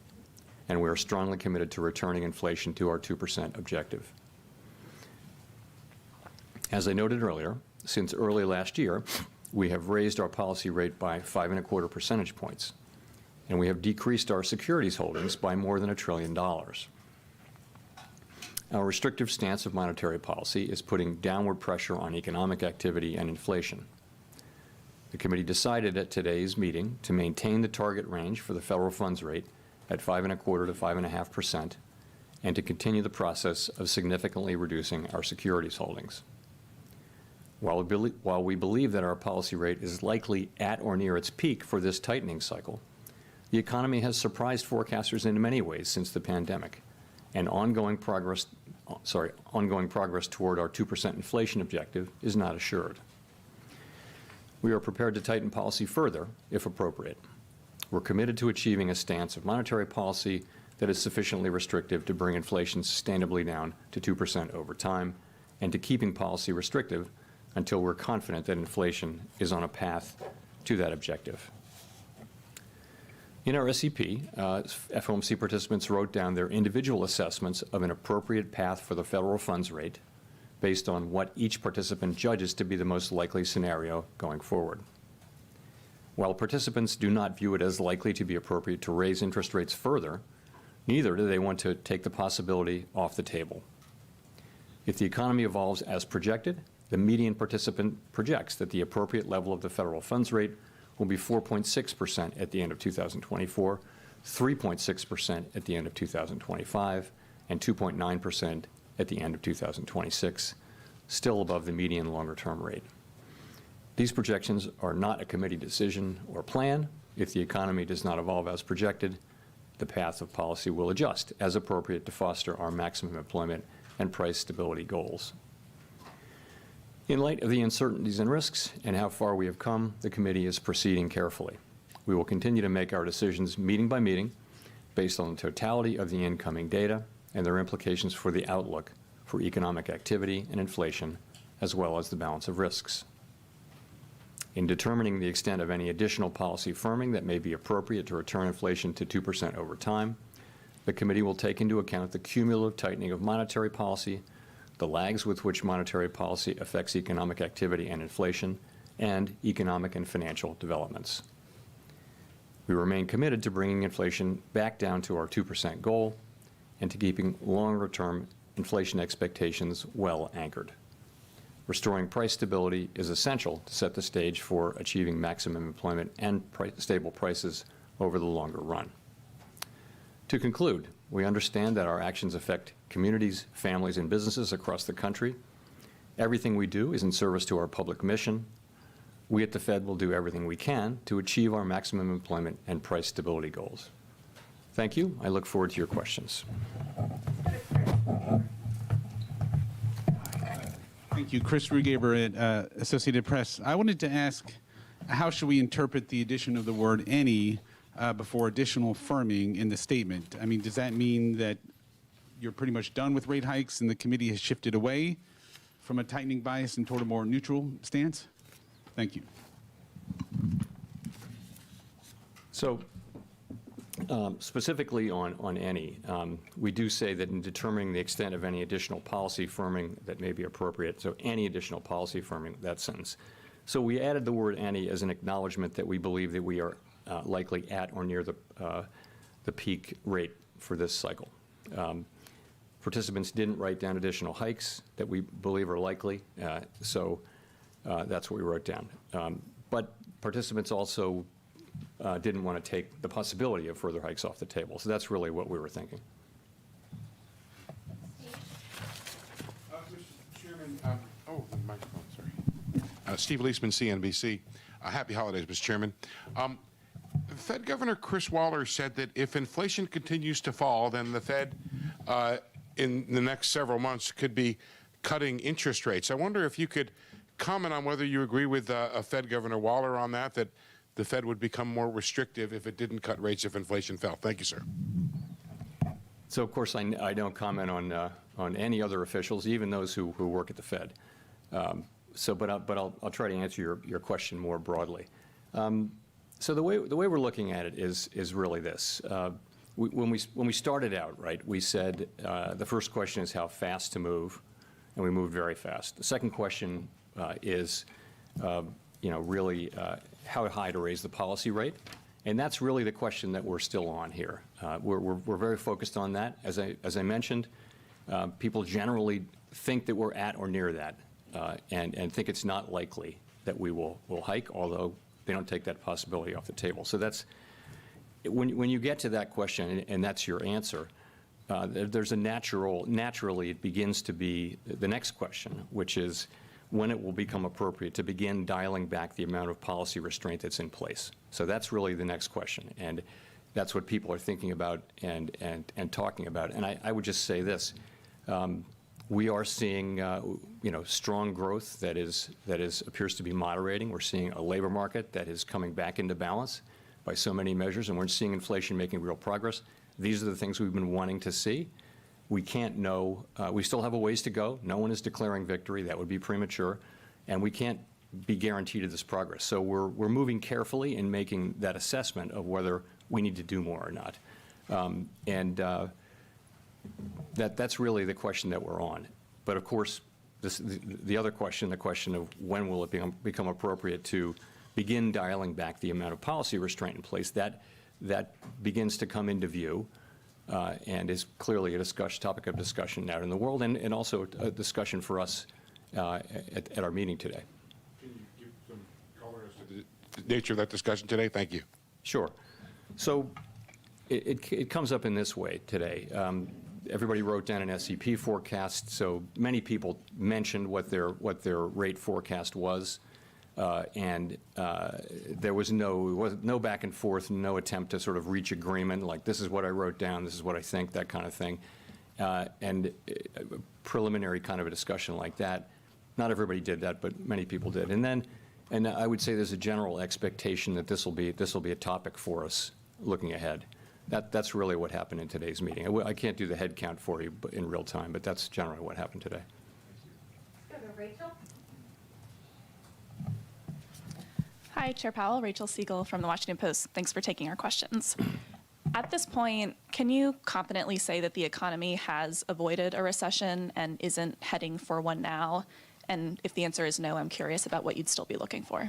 and we are strongly committed to returning inflation to our 2% objective. As I noted earlier, since early last year, we have raised our policy rate by 5.25 percentage points, and we have decreased our securities holdings by more than $1 trillion. Our restrictive stance of monetary policy is putting downward pressure on economic activity and inflation. The committee decided at today's meeting to maintain the target range for the federal funds rate at 5.25 to 5.5%, and to continue the process of significantly reducing our securities holdings. While we believe that our policy rate is likely at or near its peak for this tightening cycle, the economy has surprised forecasters in many ways since the pandemic, and ongoing progress toward our 2% inflation objective is not assured. We are prepared to tighten policy further if appropriate. We're committed to achieving a stance of monetary policy that is sufficiently restrictive to bring inflation sustainably down to 2% over time, and to keeping policy restrictive until we're confident that inflation is on a path to that objective. In our SEP, FOMC participants wrote down their individual assessments of an appropriate path for the federal funds rate based on what each participant judges to be the most likely scenario going forward. While participants do not view it as likely to be appropriate to raise interest rates further, neither do they want to take the possibility off the table. If the economy evolves as projected, the median participant projects that the appropriate level of the federal funds rate will be 4.6% at the end of 2024, 3.6% at the end of 2025, and 2.9% at the end of 2026, still above the median longer-term rate. These projections are not a committee decision or plan. If the economy does not evolve as projected, the path of policy will adjust as appropriate to foster our maximum employment and price stability goals. In light of the uncertainties and risks and how far we have come, the committee is proceeding carefully. We will continue to make our decisions meeting by meeting based on the totality of the incoming data and their implications for the outlook for economic activity and inflation, as well as the balance of risks. In determining the extent of any additional policy firming that may be appropriate to return inflation to 2% over time, the committee will take into account the cumulative tightening of monetary policy, the lags with which monetary policy affects economic activity and inflation, and economic and financial developments. We remain committed to bringing inflation back down to our 2% goal and to keeping longer-term inflation expectations well anchored. Restoring price stability is essential to set the stage for achieving maximum employment and stable prices over the longer run. To conclude, we understand that our actions affect communities, families, and businesses across the country. Everything we do is in service to our public mission. We at the Fed will do everything we can to achieve our maximum employment and price stability goals. Thank you. I look forward to your questions. Thank you. Chris Rugaber at Associated Press. I wanted to ask, how should we interpret the addition of the word any before additional firming in the statement? I mean, does that mean that you're pretty much done with rate hikes and the committee has shifted away from a tightening bias and toward a more neutral stance? Thank you. So specifically on any, we do say that in determining the extent of any additional policy firming that may be appropriate, so any additional policy firming, that sentence. So we added the word any as an acknowledgement that we believe that we are likely at or near the peak rate for this cycle. Participants didn't write down additional hikes that we believe are likely, so that's what we wrote down. But participants also didn't want to take the possibility of further hikes off the table. So that's really what we were thinking. Mr. Chairman, the microphone, sorry. Steve Leisman, CNBC. Happy holidays, Mr. Chairman. Fed Governor Chris Waller said that if inflation continues to fall, then the Fed in the next several months could be cutting interest rates. I wonder if you could comment on whether you agree with Fed Governor Waller on that the Fed would become more restrictive if it didn't cut rates if inflation fell. Thank you, sir. So, of course, I don't comment on any other officials, even those who work at the Fed. But I'll try to answer your question more broadly. So the way we're looking at it is really this. When we started out, right, we said the first question is how fast to move, and we moved very fast. The second question is, really how high to raise the policy rate, and that's really the question that we're still on here. We're very focused on that. As I mentioned, people generally think that we're at or near that, and think it's not likely that we will hike, although they don't take that possibility off the table. So that's when you get to that question, and that's your answer. There's a naturally it begins to be the next question, which is when it will become appropriate to begin dialing back the amount of policy restraint that's in place. So that's really the next question, and that's what people are thinking about and talking about. And I would just say this: we are seeing strong growth that appears to be moderating. We're seeing a labor market that is coming back into balance by so many measures, and we're seeing inflation making real progress. These are the things we've been wanting to see. We can't know. We still have a ways to go. No one is declaring victory. That would be premature. And we can't be guaranteed of this progress. So we're moving carefully in making that assessment of whether we need to do more or not. That's really the question that we're on. But of course, the other question, the question of when will it become appropriate to begin dialing back the amount of policy restraint in place, that begins to come into view. And is clearly a topic of discussion out in the world, and also a discussion for us at our meeting today. Can you give some color as to the nature of that discussion today? Thank you. Sure. So it comes up in this way today. Everybody wrote down an SEP forecast, so many people mentioned what their rate forecast was. There was no back and forth, no attempt to sort of reach agreement, like this is what I wrote down, this is what I think, that kind of thing. Preliminary kind of a discussion like that. Not everybody did that, but many people did. And I would say there's a general expectation that this will be a topic for us looking ahead. That's really what happened in today's meeting. I can't do the head count for you in real time, but that's generally what happened today. Go to Rachel. Hi, Chair Powell. Rachel Siegel from the Washington Post. Thanks for taking our questions. At this point, can you confidently say that the economy has avoided a recession and isn't heading for one now? And if the answer is no, I'm curious about what you'd still be looking for.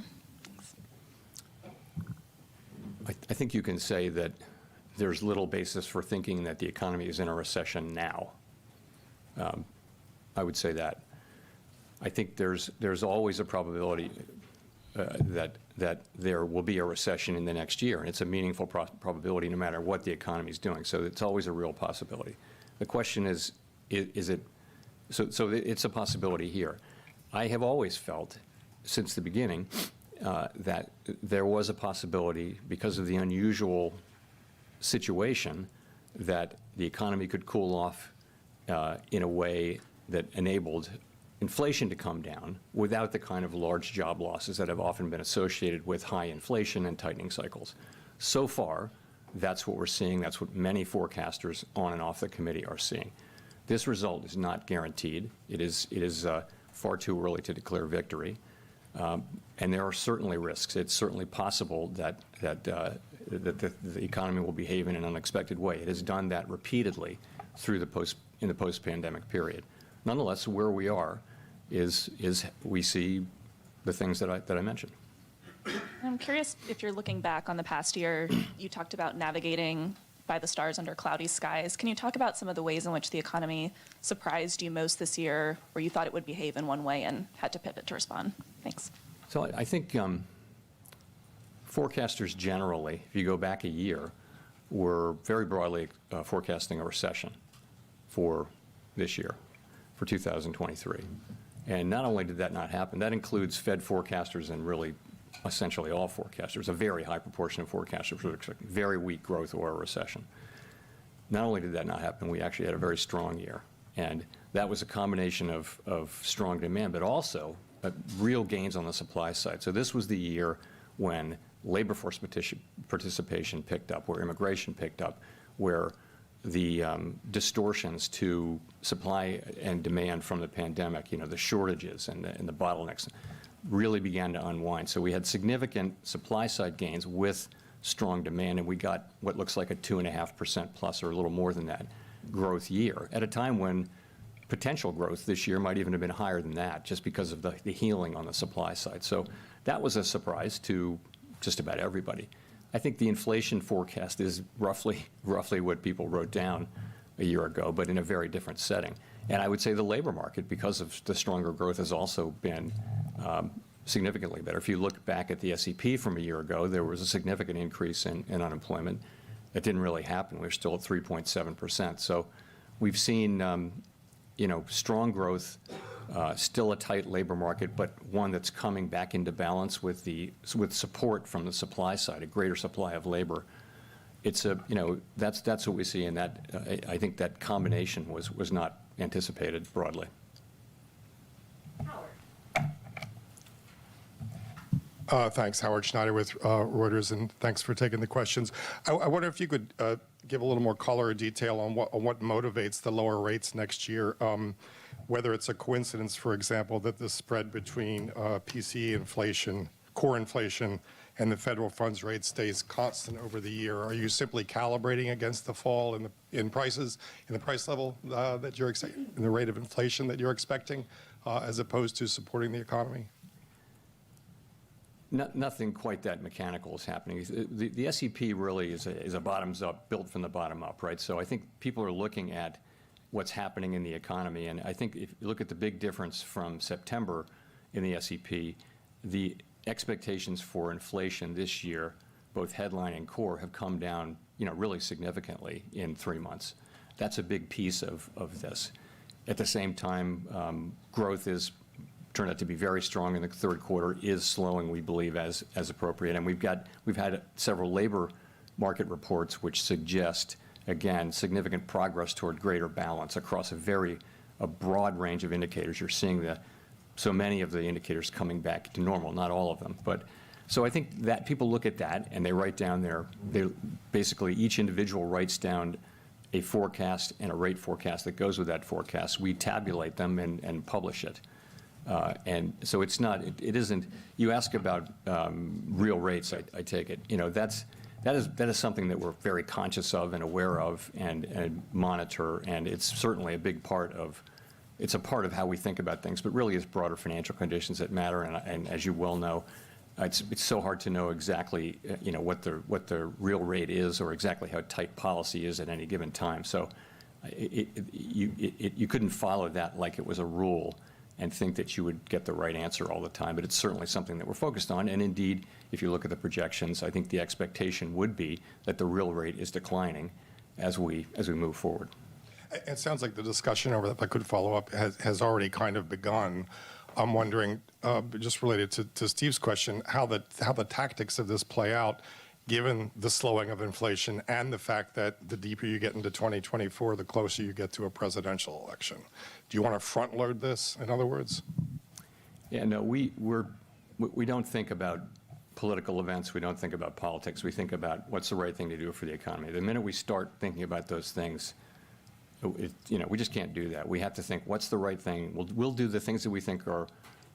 I think you can say that there's little basis for thinking that the economy is in a recession now. I would say that. I think there's always a probability that there will be a recession in the next year, and it's a meaningful probability no matter what the economy is doing. So it's always a real possibility. The question is it? So it's a possibility here. I have always felt, since the beginning, that there was a possibility, because of the unusual situation, that the economy could cool off in a way that enabled inflation to come down without the kind of large job losses that have often been associated with high inflation and tightening cycles. So far, that's what we're seeing. That's what many forecasters on and off the committee are seeing. This result is not guaranteed. It is far too early to declare victory. And there are certainly risks. It's certainly possible that the economy will behave in an unexpected way. It has done that repeatedly through in the post-pandemic period. Nonetheless, where we are is we see the things that I mentioned. I'm curious if you're looking back on the past year, you talked about navigating by the stars under cloudy skies. Can you talk about some of the ways in which the economy surprised you most this year, where you thought it would behave in one way and had to pivot to respond? Thanks. So I think forecasters generally, if you go back a year, were very broadly forecasting a recession for this year, for 2023. And not only did that not happen, that includes Fed forecasters and really essentially all forecasters. A very high proportion of forecasters were expecting very weak growth or a recession. Not only did that not happen, we actually had a very strong year. And that was a combination of strong demand, but also real gains on the supply side. So this was the year when labor force participation picked up, where immigration picked up, where the distortions to supply and demand from the pandemic, the shortages and the bottlenecks, really began to unwind. So we had significant supply side gains with strong demand, and we got what looks like a 2.5% plus, or a little more than that, growth year at a time when potential growth this year might even have been higher than that, just because of the healing on the supply side. So that was a surprise to just about everybody. I think the inflation forecast is roughly what people wrote down a year ago, but in a very different setting. And I would say the labor market, because of the stronger growth, has also been significantly better. If you look back at the SEP from a year ago, there was a significant increase in unemployment. That didn't really happen. We're still at 3.7%. So we've seen strong growth, still a tight labor market, but one that's coming back into balance with support from the supply side, a greater supply of labor. It's that's what we see, and that I think that combination was not anticipated broadly. Thanks, Howard Schneider with Reuters, and thanks for taking the questions. I wonder if you could give a little more color or detail on what motivates the lower rates next year, whether it's a coincidence, for example, that the spread between PCE inflation, core inflation, and the federal funds rate stays constant over the year. Are you simply calibrating against the fall in prices, in the price level that you're expecting, in the rate of inflation that you're expecting, as opposed to supporting the economy? Nothing quite that mechanical is happening. The SEP really is a bottoms up, built from the bottom up, right? So I think people are looking at what's happening in the economy, and I think if you look at the big difference from September in the SEP, the expectations for inflation this year, both headline and core, have come down, really significantly in 3 months. That's a big piece of this. At the same time, growth is turned out to be very strong in the third quarter, is slowing, we believe, as appropriate. And we've had several labor market reports which suggest, again, significant progress toward greater balance across a broad range of indicators. You're seeing so many of the indicators coming back to normal, not all of them. But so I think that people look at that and they write down basically each individual writes down a forecast and a rate forecast that goes with that forecast. We tabulate them and publish it. And so it isn't, you ask about real rates, I take it. That is something that we're very conscious of and aware of and monitor, and it's certainly a big part of, it's a part of how we think about things, but really it's broader financial conditions that matter, and as you well know, it's so hard to know exactly what the real rate is or exactly how tight policy is at any given time. So you couldn't follow that like it was a rule and think that you would get the right answer all the time, but it's certainly something that we're focused on. And indeed, if you look at the projections, I think the expectation would be that the real rate is declining as we move forward. It sounds like the discussion over that, if I could follow up, has already kind of begun. I'm wondering, just related to Steve's question, how the tactics of this play out, given the slowing of inflation and the fact that the deeper you get into 2024, the closer you get to a presidential election. Do you want to front load this, in other words? Yeah, no, we don't think about political events. We don't think about politics. We think about what's the right thing to do for the economy. The minute we start thinking about those things, we just can't do that. We have to think, what's the right thing? We'll do the things that we think are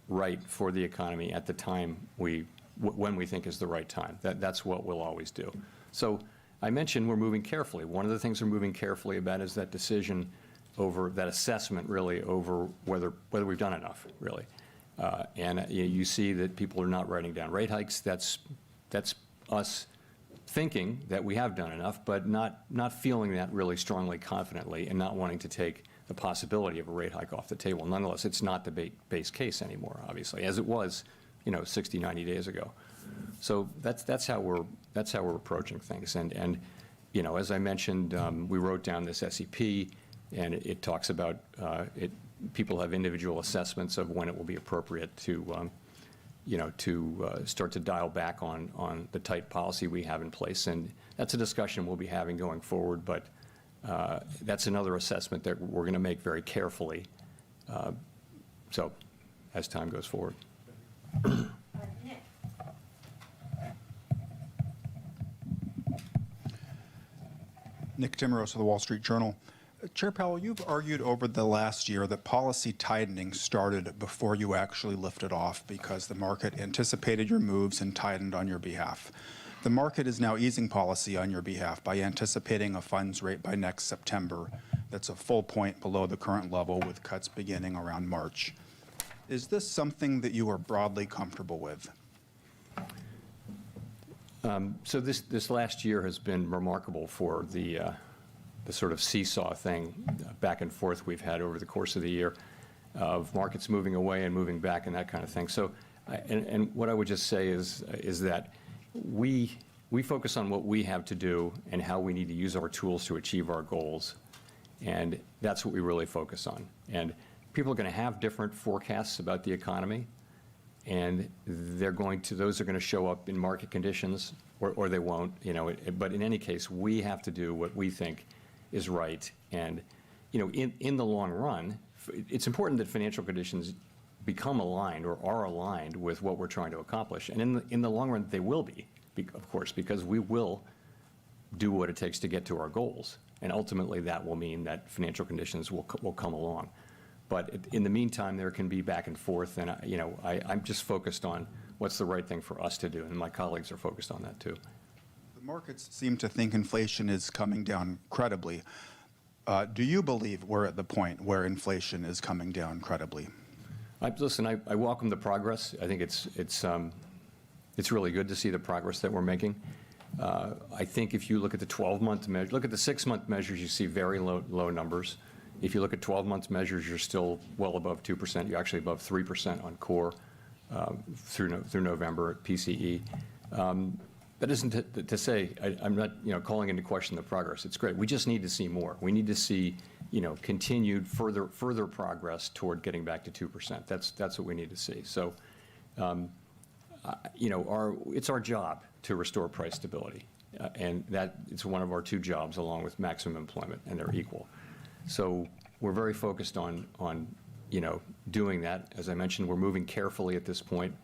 right for the economy at the time when we think is the right time. That's what we'll always do. So I mentioned we're moving carefully. One of the things we're moving carefully about is that decision over, that assessment really over whether we've done enough, really. And you see that people are not writing down rate hikes. That's us thinking that we have done enough, but not feeling that really strongly confidently and not wanting to take the possibility of a rate hike off the table. Nonetheless, it's not the base case anymore, obviously, as it was 60, 90 days ago. So that's how we're approaching things. And as I mentioned, we wrote down this SEP, and it talks about people have individual assessments of when it will be appropriate to start to dial back on the tight policy we have in place. And that's a discussion we'll be having going forward, but that's another assessment that we're going to make very carefully so as time goes forward. Nick Timmeros of the Wall Street Journal. Chair Powell, you've argued over the last year that policy tightening started before you actually lifted off because the market anticipated your moves and tightened on your behalf. The market is now easing policy on your behalf by anticipating a funds rate by next September that's a full point below the current level, with cuts beginning around March. Is this something that you are broadly comfortable with? So this last year has been remarkable for the sort of seesaw thing back and forth we've had over the course of the year, of markets moving away and moving back and that kind of thing. So, and what I would just say is that we focus on what we have to do and how we need to use our tools to achieve our goals, and that's what we really focus on. And people are going to have different forecasts about the economy, and those are going to show up in market conditions, or they won't. But in any case, we have to do what we think is right. And in the long run, it's important that financial conditions become aligned or are aligned with what we're trying to accomplish. And in the long run, they will be, of course, because we will do what it takes to get to our goals. And ultimately, that will mean that financial conditions will come along. But in the meantime, there can be back and forth, and I'm just focused on what's the right thing for us to do, and my colleagues are focused on that too. The markets seem to think inflation is coming down credibly. Do you believe we're at the point where inflation is coming down credibly? Listen, I welcome the progress. I think it's really good to see the progress that we're making. I think if you look at the 12-month measure, look at the 6-month measures, you see very low numbers. If you look at 12-month measures, you're still well above 2%. You're actually above 3% on core through November at PCE. That isn't to say I'm not calling into question the progress. It's great. We just need to see more. We need to see continued further progress toward getting back to 2%. That's what we need to see. So, it's our job to restore price stability, and that it's one of our two jobs along with maximum employment, and they're equal. So we're very focused on doing that. As I mentioned, we're moving carefully at this point.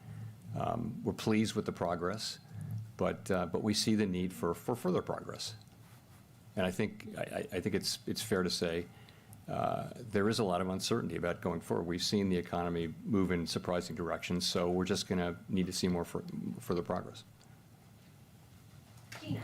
We're pleased with the progress, but we see the need for further progress. And I think it's fair to say there is a lot of uncertainty about going forward. We've seen the economy move in surprising directions, so we're just going to need to see more further progress. Gina.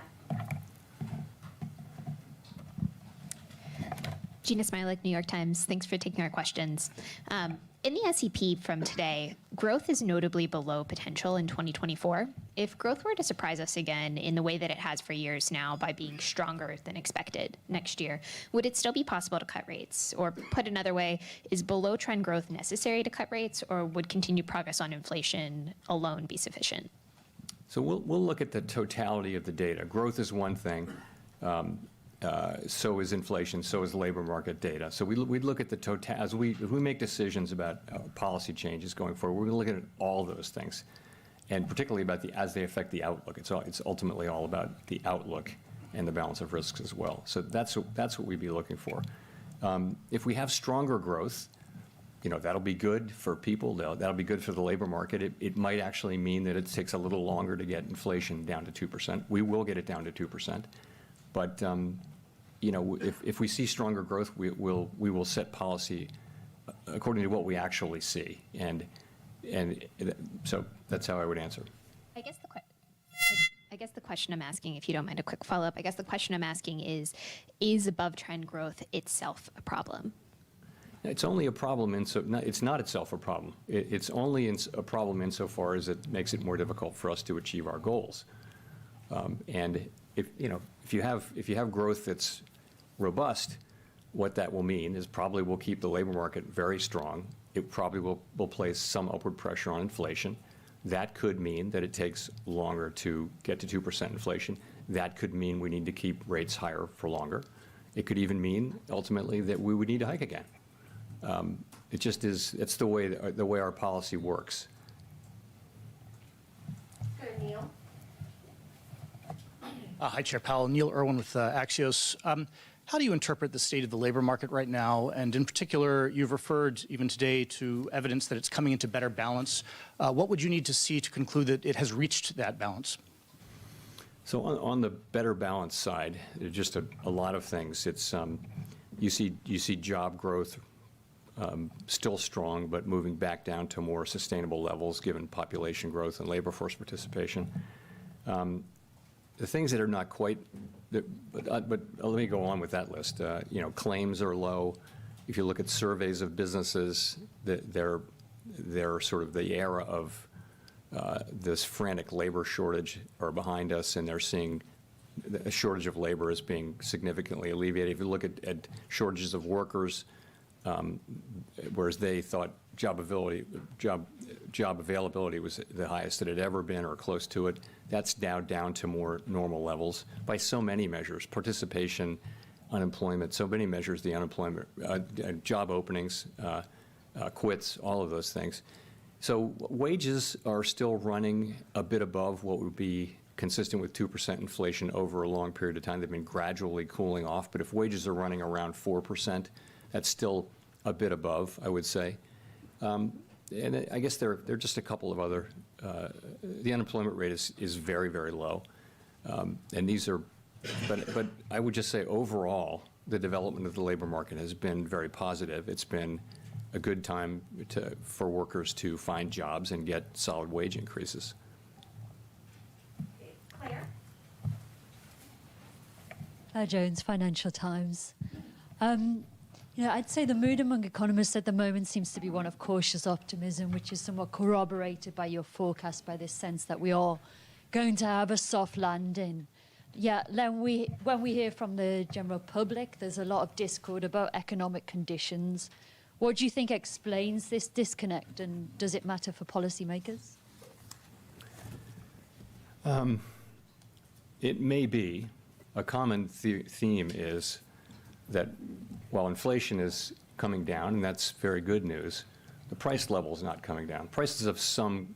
Gina Smilik, New York Times. Thanks for taking our questions. In the SEP from today, growth is notably below potential in 2024. If growth were to surprise us again in the way that it has for years now by being stronger than expected next year, would it still be possible to cut rates? Or put another way, is below trend growth necessary to cut rates, or would continued progress on inflation alone be sufficient? So we'll look at the totality of the data. Growth is one thing. So is inflation, so is labor market data. So we'd look at the total, if we make decisions about policy changes going forward, we're going to look at all those things, and particularly as they affect the outlook. It's ultimately all about the outlook and the balance of risks as well. So that's what we'd be looking for. If we have stronger growth, that'll be good for people, that'll be good for the labor market. It might actually mean that it takes a little longer to get inflation down to 2%. We will get it down to 2%. But if we see stronger growth, we will set policy according to what we actually see, and so that's how I would answer. I guess the question I'm asking, if you don't mind a quick follow-up, I guess the question I'm asking is above trend growth itself a problem? It's only a problem it's not itself a problem. It's only a problem insofar as it makes it more difficult for us to achieve our goals. And if you have growth that's robust, what that will mean is probably will keep the labor market very strong. It probably will place some upward pressure on inflation. That could mean that it takes longer to get to 2% inflation. That could mean we need to keep rates higher for longer. It could even mean ultimately that we would need to hike again. It just is. It's the way our policy works. Go to Neil. Hi, Chair Powell. Neil Irwin with Axios. How do you interpret the state of the labor market right now? And in particular, you've referred even today to evidence that it's coming into better balance. What would you need to see to conclude that it has reached that balance? So on the better balance side, just a lot of things. It's you see job growth still strong, but moving back down to more sustainable levels given population growth and labor force participation. The things that are not quite, but let me go on with that list. Claims are low. If you look at surveys of businesses, they're sort of the era of this frantic labor shortage are behind us, and they're seeing a shortage of labor as being significantly alleviated. If you look at shortages of workers, whereas they thought job availability was the highest it had ever been or close to it, that's now down to more normal levels by so many measures: participation, unemployment, so many measures, the unemployment, job openings, quits, all of those things. So wages are still running a bit above what would be consistent with 2% inflation over a long period of time. They've been gradually cooling off, but if wages are running around 4%, that's still a bit above, I would say. And I guess there are just a couple of other, the unemployment rate is very, very low. And these are, but I would just say overall, the development of the labor market has been very positive. It's been a good time for workers to find jobs and get solid wage increases. Claire. Jones, Financial Times. I'd say the mood among economists at the moment seems to be one of cautious optimism, which is somewhat corroborated by your forecast, by this sense that we are going to have a soft landing. Yeah, when we hear from the general public, there's a lot of discord about economic conditions. What do you think explains this disconnect, and does it matter for policymakers? It may be. A common theme is that while inflation is coming down, and that's very good news, the price level is not coming down. Prices of some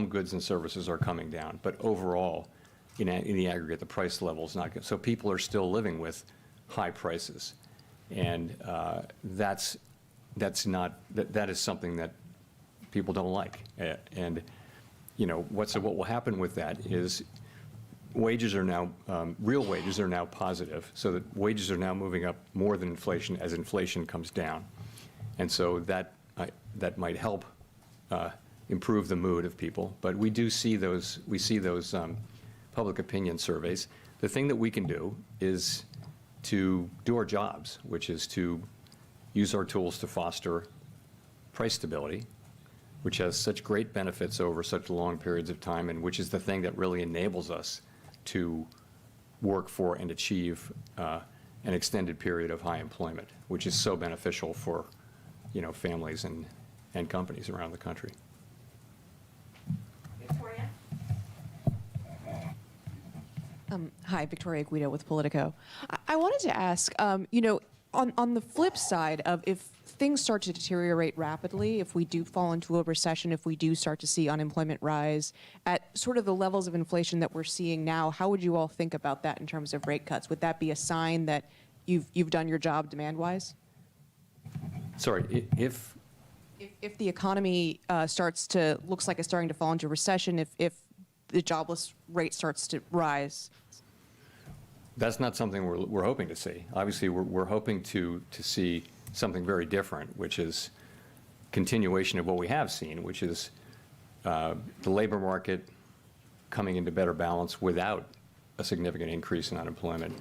goods and services are coming down, but overall, in the aggregate, the price level is not good. So people are still living with high prices, and that is something that people don't like. And what will happen with that is wages are now real wages are now positive, so that wages are now moving up more than inflation as inflation comes down, and so that might help improve the mood of people. But we see those public opinion surveys. The thing that we can do is to do our jobs, which is to use our tools to foster price stability, which has such great benefits over such long periods of time, and which is the thing that really enables us to work for and achieve an extended period of high employment, which is so beneficial for families and companies around the country. Victoria. Hi, Victoria Guido with Politico. I wanted to ask, on the flip side of if things start to deteriorate rapidly, if we do fall into a recession, if we do start to see unemployment rise at sort of the levels of inflation that we're seeing now, how would you all think about that in terms of rate cuts? Would that be a sign that you've done your job demand-wise? Sorry, if the economy looks like it's starting to fall into recession, if the jobless rate starts to rise? That's not something we're hoping to see. Obviously, we're hoping to see something very different, which is continuation of what we have seen, which is the labor market coming into better balance without a significant increase in unemployment,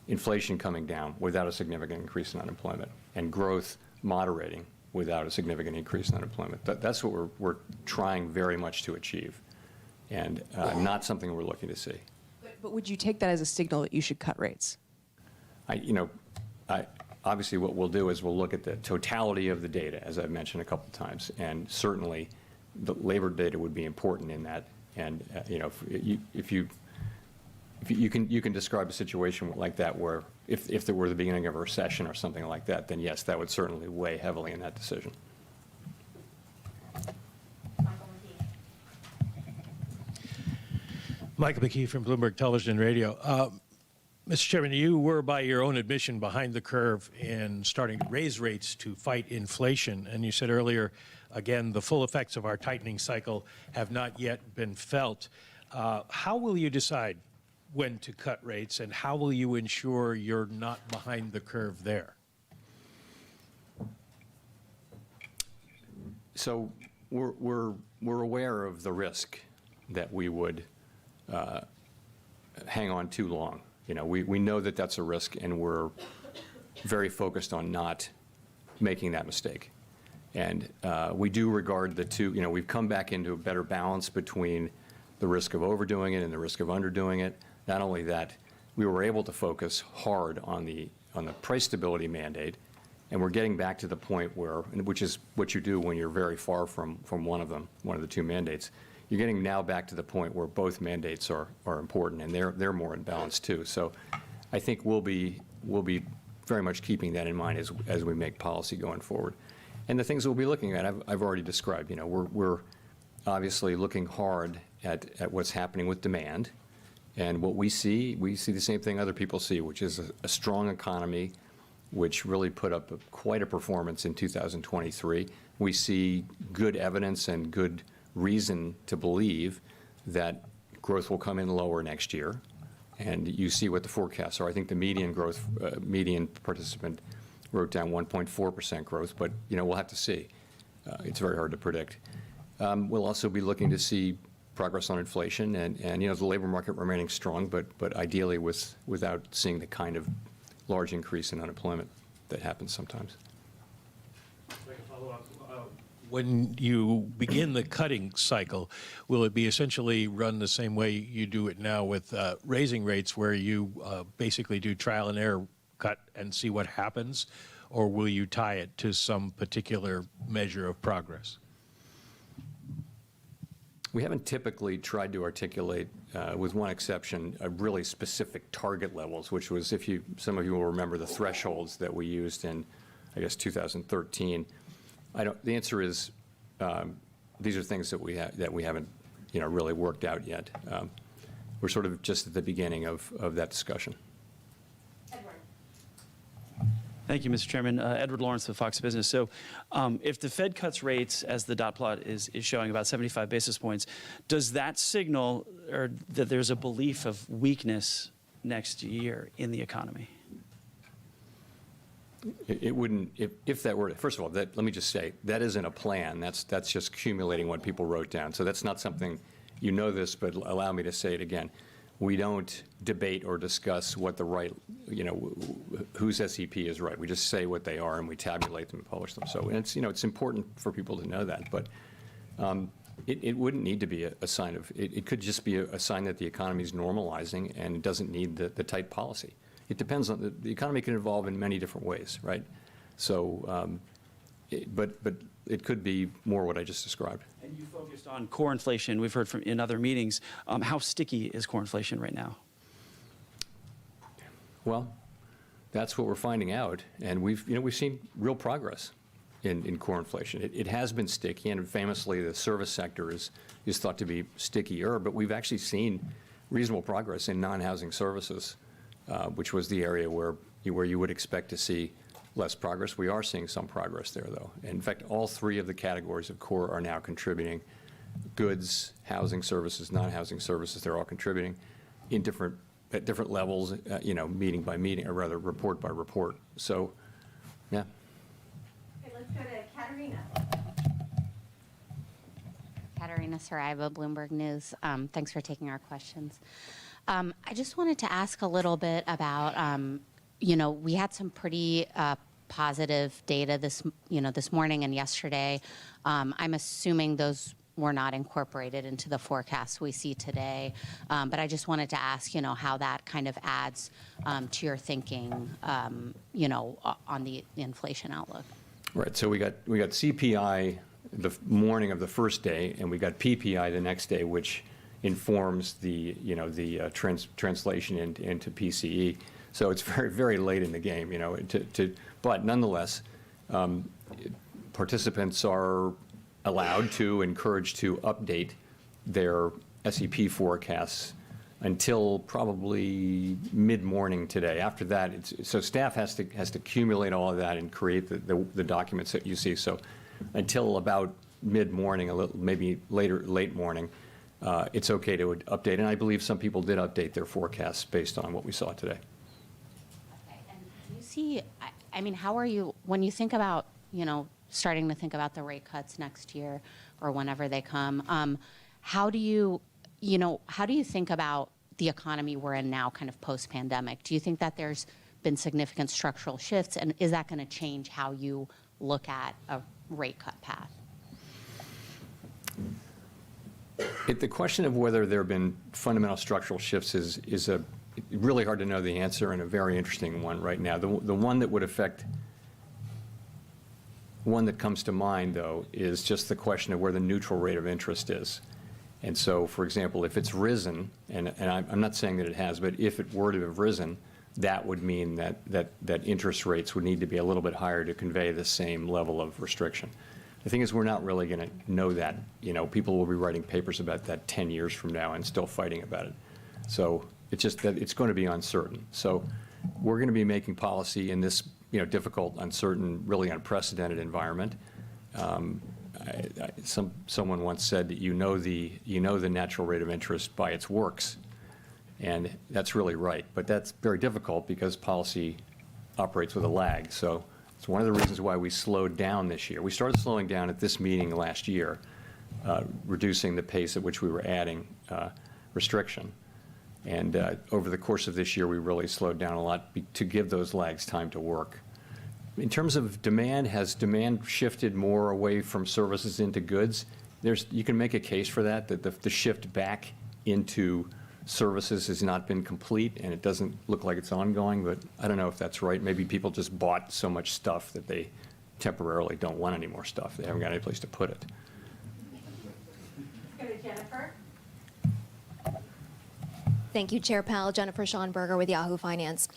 inflation coming down without a significant increase in unemployment, and growth moderating without a significant increase in unemployment. That's what we're trying very much to achieve, and not something we're looking to see. But would you take that as a signal that you should cut rates? Obviously, what we'll do is we'll look at the totality of the data, as I've mentioned a couple of times, and certainly the labor data would be important in that. And if you can describe a situation like that where if there were the beginning of a recession or something like that, then yes, that would certainly weigh heavily in that decision. Michael McKee from Bloomberg Television and Radio. Mr. Chairman, you were, by your own admission, behind the curve in starting to raise rates to fight inflation. And you said earlier, again, the full effects of our tightening cycle have not yet been felt. How will you decide when to cut rates, and how will you ensure you're not behind the curve there? So we're aware of the risk that we would hang on too long. We know that that's a risk, and we're very focused on not making that mistake. And we do regard the two, we've come back into a better balance between the risk of overdoing it and the risk of underdoing it. Not only that, we were able to focus hard on the price stability mandate, and we're getting back to the point where, which is what you do when you're very far from one of the two mandates. You're getting now back to the point where both mandates are important, and they're more in balance too. So I think we'll be very much keeping that in mind as we make policy going forward. And the things we'll be looking at, I've already described. We're obviously looking hard at what's happening with demand, and what we see the same thing other people see, which is a strong economy, which really put up quite a performance in 2023. We see good evidence and good reason to believe that growth will come in lower next year, and you see what the forecasts are. I think the median growth, median participant wrote down 1.4% growth, but we'll have to see. It's very hard to predict. We'll also be looking to see progress on inflation and the labor market remaining strong, but ideally without seeing the kind of large increase in unemployment that happens sometimes. When you begin the cutting cycle, will it be essentially run the same way you do it now with raising rates, where you basically do trial and error cut and see what happens, or will you tie it to some particular measure of progress? We haven't typically tried to articulate, with one exception, really specific target levels, which was, some of you will remember the thresholds that we used in, I guess, 2013. The answer is, these are things that we haven't, really worked out yet. We're sort of just at the beginning of that discussion. Thank you, Mr. Chairman. Edward Lawrence with Fox Business. So if the Fed cuts rates, as the dot plot is showing, about 75 basis points, does that signal that there's a belief of weakness next year in the economy? It wouldn't, if that were, first of all, let me just say, that isn't a plan. That's just accumulating what people wrote down. So that's not something, you know this, but allow me to say it again. We don't debate or discuss what the right, whose SEP is right. We just say what they are and we tabulate them and publish them. So it's important for people to know that, but it wouldn't need to be a sign of, it could just be a sign that the economy is normalizing and it doesn't need the tight policy. It depends on, the economy can evolve in many different ways, right? So, but it could be more what I just described. And you focused on core inflation. We've heard from in other meetings. How sticky is core inflation right now? Well, that's what we're finding out, and we've seen real progress in core inflation. It has been sticky, and famously, the service sector is thought to be stickier. But we've actually seen reasonable progress in non-housing services, which was the area where you would expect to see less progress. We are seeing some progress there, though. And in fact, all three of the categories of core are now contributing. Goods, housing services, non-housing services, they're all contributing at different levels, meeting by meeting, or rather report by report. So, yeah. Okay, let's go to Katerina. Katerina Saraiva, Bloomberg News. Thanks for taking our questions. I just wanted to ask a little bit about, we had some pretty positive data this morning and yesterday. I'm assuming those were not incorporated into the forecasts we see today. But I just wanted to ask, how that kind of adds to your thinking, on the inflation outlook. Right. So we got CPI the morning of the first day, and we got PPI the next day, which informs the translation into PCE. So it's very, very late in the game, but nonetheless, participants are allowed to, encouraged to update their SEP forecasts until probably mid-morning today. After that, so staff has to accumulate all of that and create the documents that you see. So until about mid-morning, a little maybe late morning, it's okay to update. And I believe some people did update their forecasts based on what we saw today. Okay, and do you see, how are you, when you think about, starting to think about the rate cuts next year or whenever they come, how do you think about the economy we're in now, kind of post-pandemic? Do you think that there's been significant structural shifts, and is that going to change how you look at a rate cut path? The question of whether there have been fundamental structural shifts is really hard to know the answer, and a very interesting one right now. The one that would affect, one that comes to mind, though, is just the question of where the neutral rate of interest is. And so, for example, if it's risen, and I'm not saying that it has, but if it were to have risen, that would mean that interest rates would need to be a little bit higher to convey the same level of restriction. The thing is, we're not really going to know that. People will be writing papers about that 10 years from now and still fighting about it. So it's just that it's going to be uncertain. So we're going to be making policy in this difficult, uncertain, really unprecedented environment. Someone once said that you know the natural rate of interest by its works, and that's really right. But that's very difficult because policy operates with a lag. So it's one of the reasons why we slowed down this year. We started slowing down at this meeting last year, reducing the pace at which we were adding restriction. And over the course of this year, we really slowed down a lot to give those lags time to work. In terms of demand, has demand shifted more away from services into goods? You can make a case for that the shift back into services has not been complete, and it doesn't look like it's ongoing, but I don't know if that's right. Maybe people just bought so much stuff that they temporarily don't want any more stuff. They haven't got any place to put it. Let's go to Jennifer. Thank you, Chair Powell. Jennifer Schonberger with Yahoo Finance.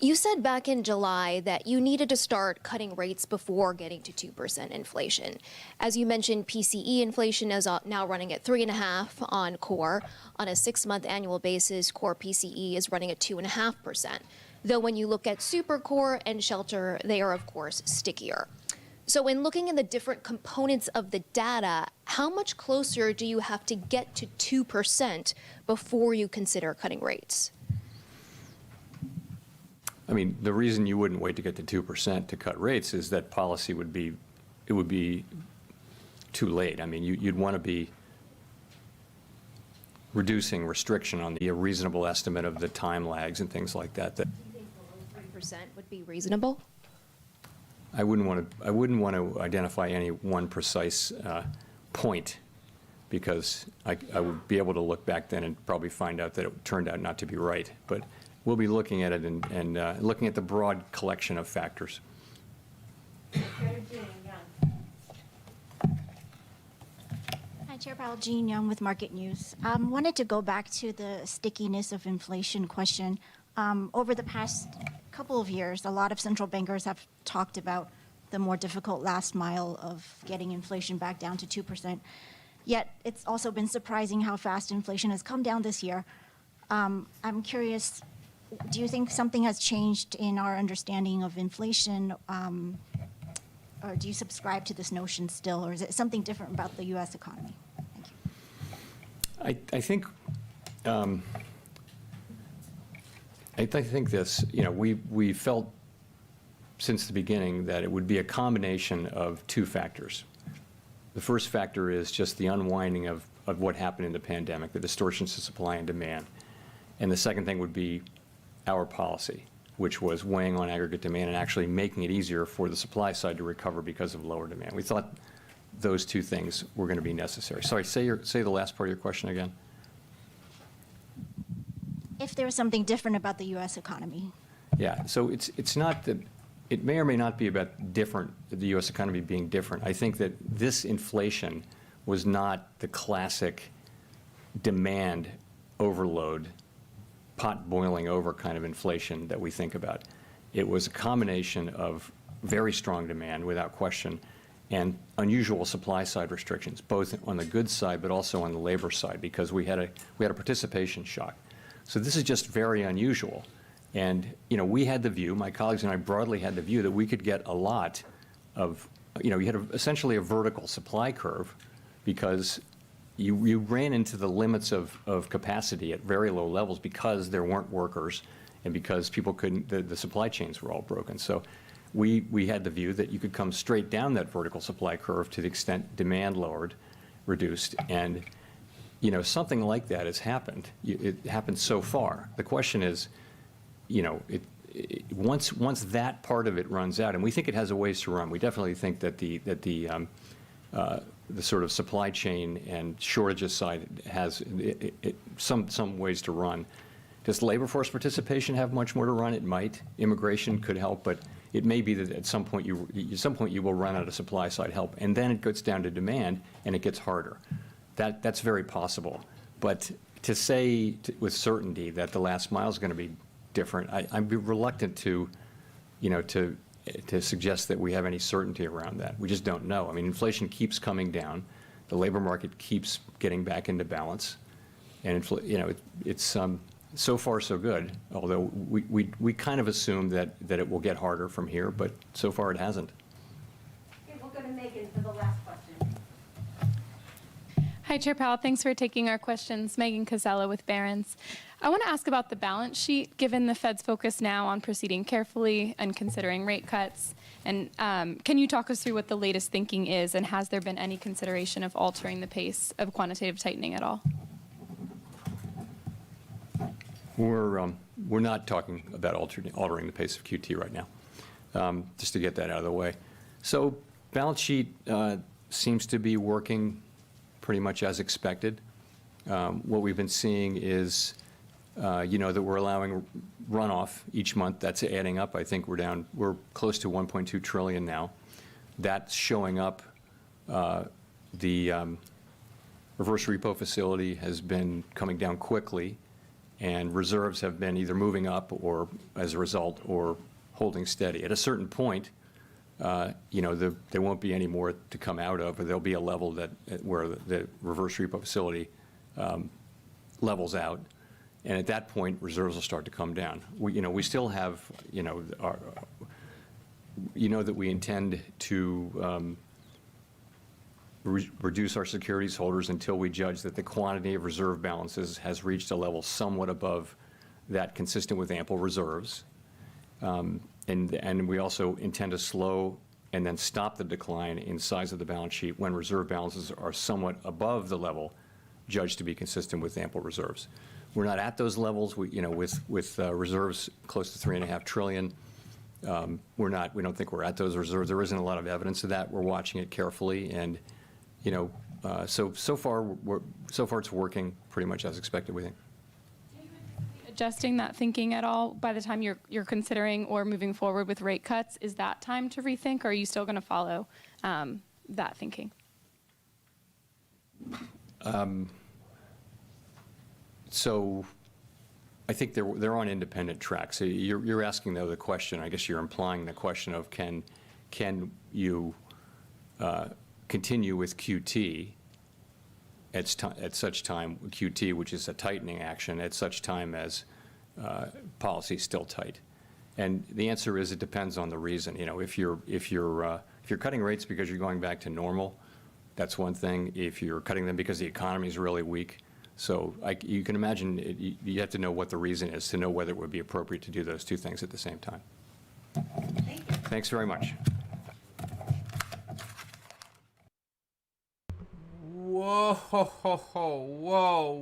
You said back in July that you needed to start cutting rates before getting to 2% inflation. As you mentioned, PCE inflation is now running at 3.5% on core. On a 6-month annual basis, core PCE is running at 2.5%. Though when you look at super core and shelter, they are of course stickier. So in looking at the different components of the data, how much closer do you have to get to 2% before you consider cutting rates? I mean, the reason you wouldn't wait to get to 2% to cut rates is that policy would be too late. I mean, you'd want to be reducing restriction on a reasonable estimate of the time lags and things like that. Do you think below 3% would be reasonable? I wouldn't want to identify any one precise point, because I would be able to look back then and probably find out that it turned out not to be right. But we'll be looking at it and looking at the broad collection of factors. Hi, Chair Powell, Jean Young with Market News. Wanted to go back to the stickiness of inflation question. Over the past couple of years, a lot of central bankers have talked about the more difficult last mile of getting inflation back down to 2%. Yet it's also been surprising how fast inflation has come down this year. I'm curious, do you think something has changed in our understanding of inflation, or do you subscribe to this notion still, or is it something different about the U.S. economy? I think this, we felt since the beginning that it would be a combination of two factors. The first factor is just the unwinding of what happened in the pandemic, the distortions of supply and demand. And the second thing would be our policy, which was weighing on aggregate demand and actually making it easier for the supply side to recover because of lower demand. We thought those two things were going to be necessary. Sorry, say the last part of your question again. If there was something different about the U.S. economy. Yeah, so it's not that, it may or may not be about the U.S. economy being different. I think that this inflation was not the classic demand overload, pot boiling over kind of inflation that we think about. It was a combination of very strong demand, without question, and unusual supply side restrictions, both on the goods side but also on the labor side, because we had a participation shock. So this is just very unusual. And, we had the view, my colleagues and I broadly had the view that we could get a lot of, you had essentially a vertical supply curve, because you ran into the limits of capacity at very low levels because there weren't workers and because people couldn't, the supply chains were all broken. So we had the view that you could come straight down that vertical supply curve to the extent demand reduced. And, something like that has happened. It happened so far. The question is, once that part of it runs out, and we think it has a ways to run, we definitely think that the sort of supply chain and shortages side has some ways to run. Does labor force participation have much more to run? It might. Immigration could help, but it may be that at some point you will run out of supply side help, and then it gets down to demand and it gets harder. That's very possible. But to say with certainty that the last mile is going to be different, I'd be reluctant to suggest that we have any certainty around that. We just don't know. I mean, inflation keeps coming down, the labor market keeps getting back into balance, and it's so far so good. Although we kind of assume that it will get harder from here, but so far it hasn't. Okay, we'll go to Megan for the last question. Hi, Chair Powell. Thanks for taking our questions. Megan Casella with Barron's. I want to ask about the balance sheet, given the Fed's focus now on proceeding carefully and considering rate cuts. And can you talk us through what the latest thinking is, and has there been any consideration of altering the pace of quantitative tightening at all? We're not talking about altering the pace of QT right now, just to get that out of the way. So balance sheet seems to be working pretty much as expected. What we've been seeing is, that we're allowing runoff each month. That's adding up. I think we're close to 1.2 trillion now. That's showing up. The reverse repo facility has been coming down quickly, and reserves have been either moving up or, as a result, or holding steady. At a certain point, there won't be any more to come out of, or there'll be a level where the reverse repo facility levels out, and at that point, reserves will start to come down. We still have, that we intend to reduce our securities holders until we judge that the quantity of reserve balances has reached a level somewhat above that consistent with ample reserves. And we also intend to slow and then stop the decline in size of the balance sheet when reserve balances are somewhat above the level judged to be consistent with ample reserves. We're not at those levels. With reserves close to $3.5 trillion. We don't think we're at those reserves. There isn't a lot of evidence of that. We're watching it carefully, and so far it's working pretty much as expected, we think. Adjusting that thinking at all by the time you're considering or moving forward with rate cuts? Is that time to rethink, or are you still going to follow that thinking? So I think they're on independent tracks. So you're asking, though, the question, I guess you're implying the question of can you continue with QT at such time, QT, which is a tightening action, at such time as policy is still tight? And the answer is it depends on the reason. If you're cutting rates because you're going back to normal, that's one thing. If you're cutting them because the economy is really weak, so you can imagine you have to know what the reason is to know whether it would be appropriate to do those two things at the same time. Thank you. Thanks very much. Whoa,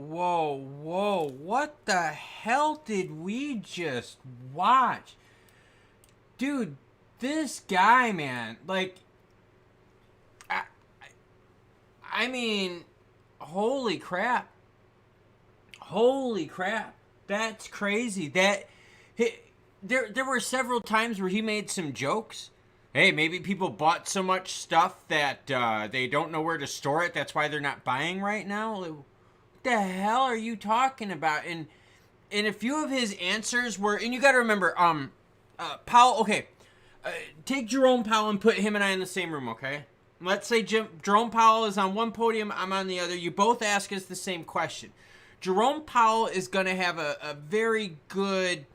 whoa. What the hell did we just watch? Dude, this guy, man, I mean, holy crap. Holy crap. That's crazy. There were several times where he made some jokes. Hey, maybe people bought so much stuff that they don't know where to store it. That's why they're not buying right now. What the hell are you talking about? And a few of his answers were, and you got to remember, Powell. Okay, take Jerome Powell and put him and I in the same room. Okay, let's say Jerome Powell is on one podium, I'm on the other. You both ask us the same question. Jerome Powell is going to have a very good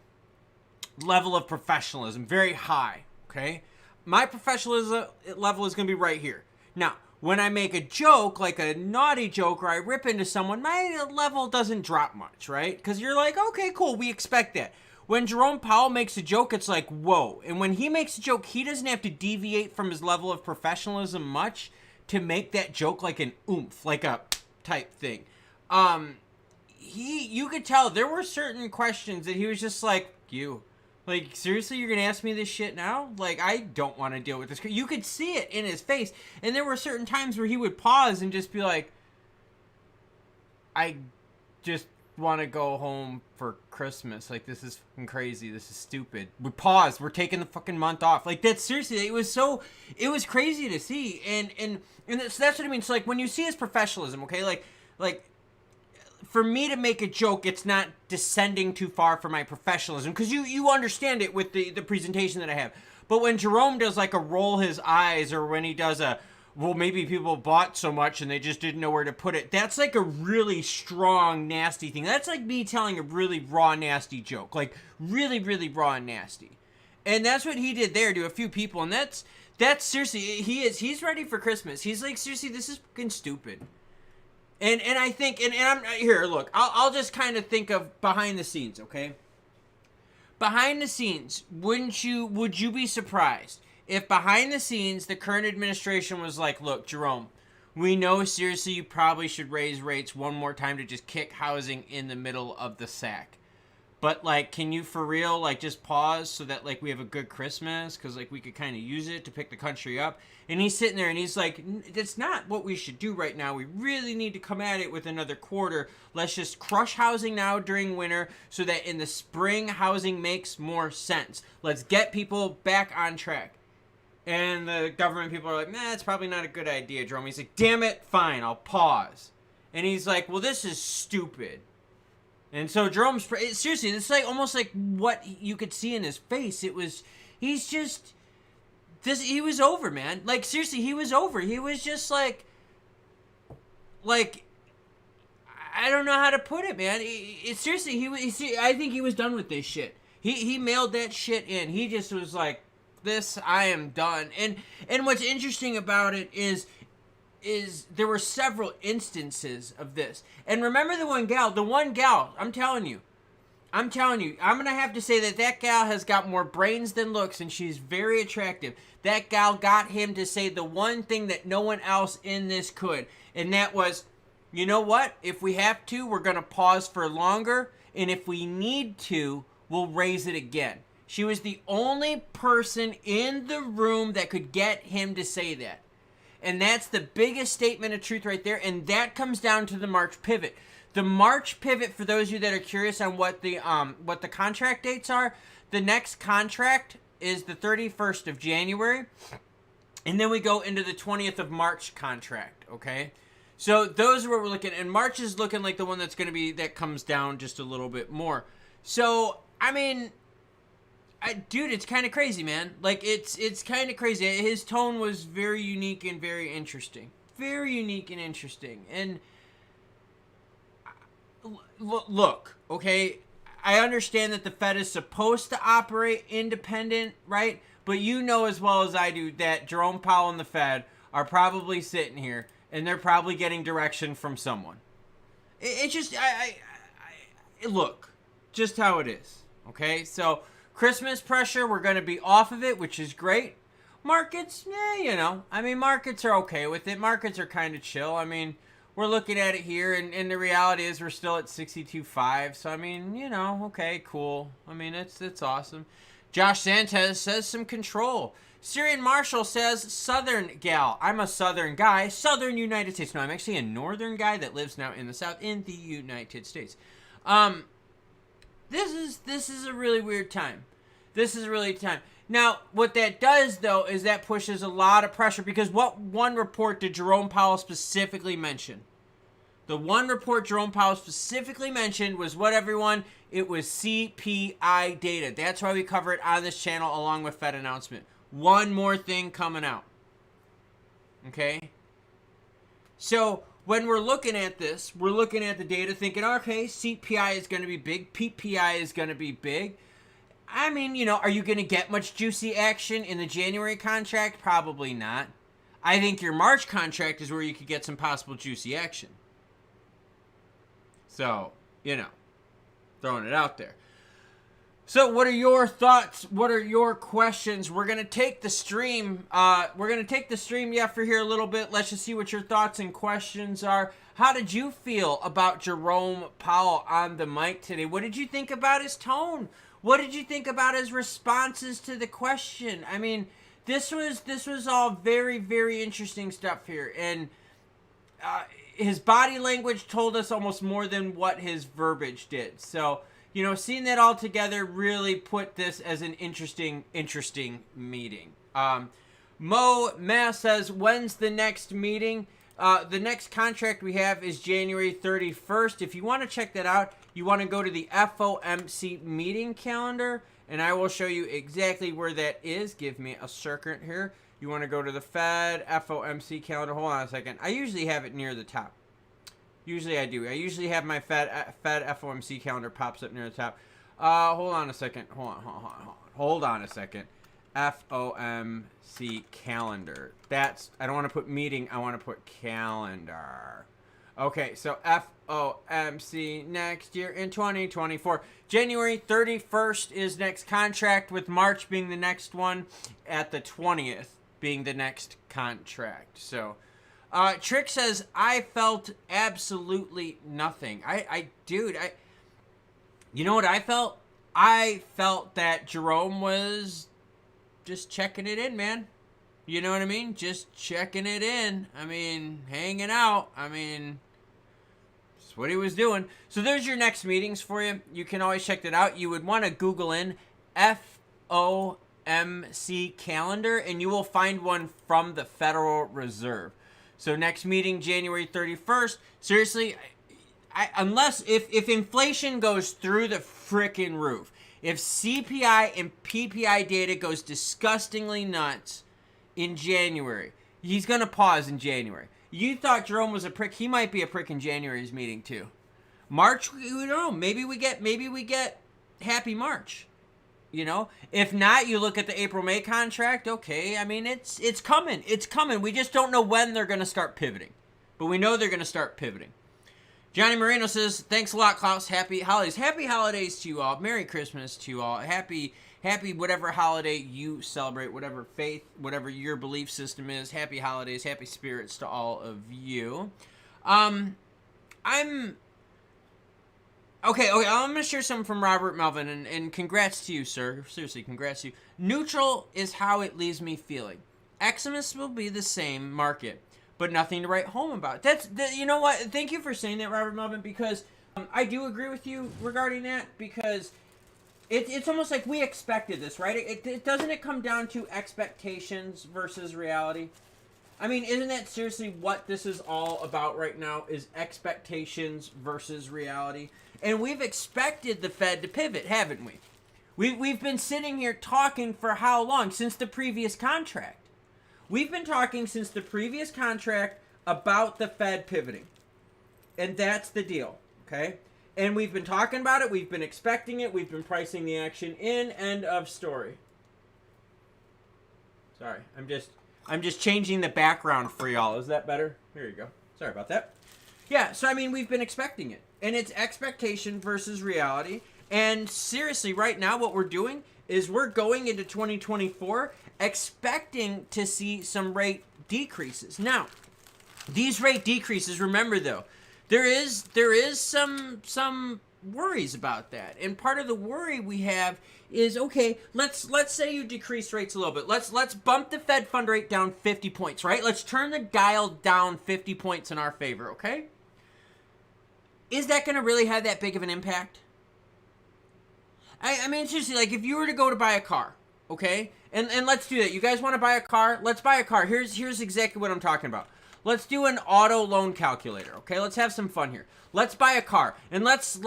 level of professionalism, very high. Okay. My professionalism level is going to be right here. Now, when I make a joke, like a naughty joke, or I rip into someone, my level doesn't drop much, right? Because you're like, okay, cool, we expect that. When Jerome Powell makes a joke, it's like, whoa. And when he makes a joke, he doesn't have to deviate from his level of professionalism much to make that joke like an oomph, like a type thing. You could tell there were certain questions that he was just like, like, seriously, you're going to ask me this shit now? Like, I don't want to deal with this. You could see it in his face. And there were certain times where he would pause and just be like, I just want to go home for Christmas. Like, this is fucking crazy. This is stupid. We paused. We're taking the fucking month off. Like, that's seriously, it was crazy to see. And so that's what I mean. So, like, when you see his professionalism, okay, like, for me to make a joke, it's not descending too far from my professionalism, because you understand it with the presentation that I have. But when Jerome does like a roll his eyes, or when he does well, maybe people bought so much and they just didn't know where to put it, that's like a really strong, nasty thing. That's like me telling a really raw, nasty joke. Like, really, really raw and nasty. And that's what he did there to a few people. And that's seriously, he's ready for Christmas. He's like, seriously, this is fucking stupid. And I think, and I'm here, look, I'll just kind of think of behind the scenes, okay? Behind the scenes, would you be surprised if behind the scenes the current administration was like, look, Jerome, we know seriously you probably should raise rates one more time to just kick housing in the middle of the sack. But, like, can you for real, like, just pause so that, like, we have a good Christmas? Because, like, we could kind of use it to pick the country up. And he's sitting there and he's like, that's not what we should do right now. We really need to come at it with another quarter. Let's just crush housing now during winter so that in the spring, housing makes more sense. Let's get people back on track. And the government people are like, nah, it's probably not a good idea, Jerome. He's like, damn it, fine, I'll pause. And he's like, well, this is stupid. And so Jerome's, seriously, it's like almost like what you could see in his face. He was over, man. Like, seriously, he was over. He was just like, I don't know how to put it, man. Seriously, I think he was done with this shit. He mailed that shit in. He just was like, this, I am done. And what's interesting about it is there were several instances of this. And remember the one gal, I'm telling you, I'm going to have to say that gal has got more brains than looks, and she's very attractive. That gal got him to say the one thing that no one else in this could, and that was, you know what? If we have to, we're going to pause for longer, and if we need to, we'll raise it again. She was the only person in the room that could get him to say that. And that's the biggest statement of truth right there, and that comes down to the March pivot. The March pivot, for those of you that are curious on what the contract dates are, the next contract is the 31st of January, and then we go into the 20th of March contract, okay? So those are what we're looking at, and March is looking like the one that's going to be, that comes down just a little bit more. So, I mean, dude, it's kind of crazy, man. Like, it's kind of crazy. His tone was very unique and very interesting. Very unique and interesting. And look, okay, I understand that the Fed is supposed to operate independent, right? But you know as well as I do that Jerome Powell and the Fed are probably sitting here, and they're probably getting direction from someone. It's just, look, just how it is, okay? So, Christmas pressure, we're going to be off of it, which is great. Markets, you know, I mean, markets are okay with it. Markets are kind of chill. I mean, we're looking at it here, and the reality is we're still at 62.5. So, I mean, you know, okay, cool. I mean, it's awesome. Josh Santos says some control. Syrian Marshall says, Southern gal. I'm a Southern guy. Southern United States. No, I'm actually a Northern guy that lives now in the South in the United States. This is a really weird time. This is a really time. Now, what that does, though, is that pushes a lot of pressure, because what one report did Jerome Powell specifically mention? The one report Jerome Powell specifically mentioned was what, everyone? It was CPI data. That's why we cover it on this channel along with Fed announcement. One more thing coming out. Okay? So, when we're looking at this, we're looking at the data thinking, okay, CPI is going to be big, PPI is going to be big. I mean, you know, are you going to get much juicy action in the January contract? Probably not. I think your March contract is where you could get some possible juicy action. So, you know, throwing it out there. So, what are your thoughts? What are your questions? We're going to take the stream. For here a little bit. Let's just see what your thoughts and questions are. How did you feel about Jerome Powell on the mic today? What did you think about his tone? What did you think about his responses to the question? I mean, this was all very, very interesting stuff here. And his body language told us almost more than what his verbiage did. So, you know, seeing that all together really put this as an interesting meeting. Mo Mass says, when's the next meeting? The next contract we have is January 31st. If you want to check that out, you want to go to the FOMC meeting calendar, and I will show you exactly where that is. Give me a second here. You want to go to the Fed FOMC calendar. Hold on a second. I usually have it near the top. Usually I do. I usually have my Fed FOMC calendar pops up near the top. Hold on a second. Hold on a second. FOMC calendar. I don't want to put meeting. I want to put calendar. Okay, so FOMC next year in 2024. January 31st is next contract, with March being the next one, at the 20th being the next contract. So, Trick says, I felt absolutely nothing. You know what I felt? I felt that Jerome was just checking it in, man. You know what I mean? Just checking it in. I mean, hanging out. I mean, that's what he was doing. So there's your next meetings for you. You can always check that out. You would want to Google in FOMC calendar, and you will find one from the Federal Reserve. So next meeting, January 31st. Seriously, unless if inflation goes through the frickin' roof, if CPI and PPI data goes disgustingly nuts in January, he's going to pause in January. You thought Jerome was a prick. He might be a prick in January's meeting too. March, we don't know. Maybe we get happy March. You know, if not, you look at the April-May contract. Okay, I mean, it's coming. It's coming. We just don't know when they're going to start pivoting. But we know they're going to start pivoting. Johnny Moreno says, thanks a lot, Klaus. Happy holidays. Happy holidays to you all. Merry Christmas to you all. Happy whatever holiday you celebrate, whatever faith, whatever your belief system is. Happy holidays. Happy spirits to all of you. Okay, I'm going to share something from Robert Melvin, and congrats to you, sir. Seriously, congrats to you. Neutral is how it leaves me feeling. Xmas will be the same market, but nothing to write home about. You know what? Thank you for saying that, Robert Melvin, because I do agree with you regarding that, because it's almost like we expected this, right? Doesn't it come down to expectations versus reality? I mean, isn't that seriously what this is all about right now, is expectations versus reality? And we've expected the Fed to pivot, haven't we? We've been sitting here talking for how long? Since the previous contract. We've been talking since the previous contract about the Fed pivoting. And that's the deal, okay? And we've been talking about it. We've been expecting it. We've been pricing the action in. End of story. Sorry, I'm just changing the background for y'all. Is that better? Here you go. Sorry about that. Yeah, so I mean, we've been expecting it. And it's expectation versus reality. And seriously, right now what we're doing is we're going into 2024 expecting to see some rate decreases. Now, these rate decreases, remember though, there is some worries about that. And part of the worry we have is, okay, let's say you decrease rates a little bit. Let's bump the Fed fund rate down 50 points, right? Let's turn the dial down 50 points in our favor, okay? Is that going to really have that big of an impact? I mean, seriously, like if you were to go to buy a car, okay? And let's do that. You guys want to buy a car? Let's buy a car. Here's exactly what I'm talking about. Let's do an auto loan calculator, okay? Let's have some fun here. Let's buy a car. And let's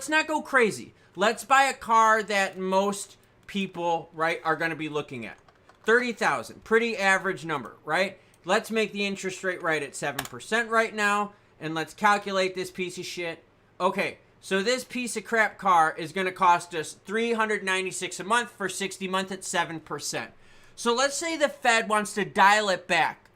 not go crazy. Let's buy a car that most people, right, are going to be looking at. $30,000, pretty average number, right? Let's make the interest rate right at 7% right now. And let's calculate this piece of shit. Okay, so this piece of crap car is going to cost us $396 a month for 60 months at 7%. So let's say the Fed wants to dial it back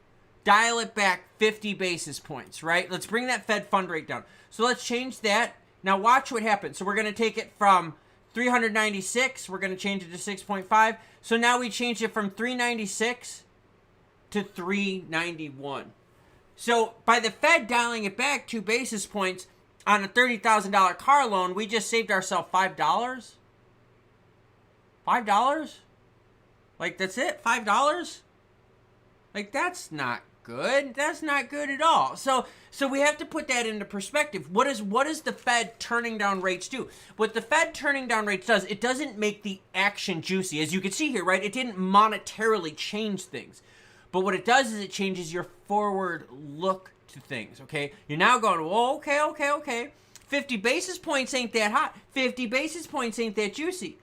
50 basis points, right? Let's bring that Fed fund rate down. So let's change that. Now watch what happens. So we're going to take it from 396, we're going to change it to 6.5. So now we change it from 396 to 391. So by the Fed dialing it back 2 basis points on a $30,000 car loan, we just saved ourselves $5. $5? Like, that's it? $5? Like, that's not good. That's not good at all. So we have to put that into perspective. What does the Fed turning down rates do? What the Fed turning down rates does, it doesn't make the action juicy. As you can see here, right? It didn't monetarily change things. But what it does is it changes your forward look to things, okay? You're now going, well, okay. 50 basis points ain't that hot. 50 basis points ain't that juicy.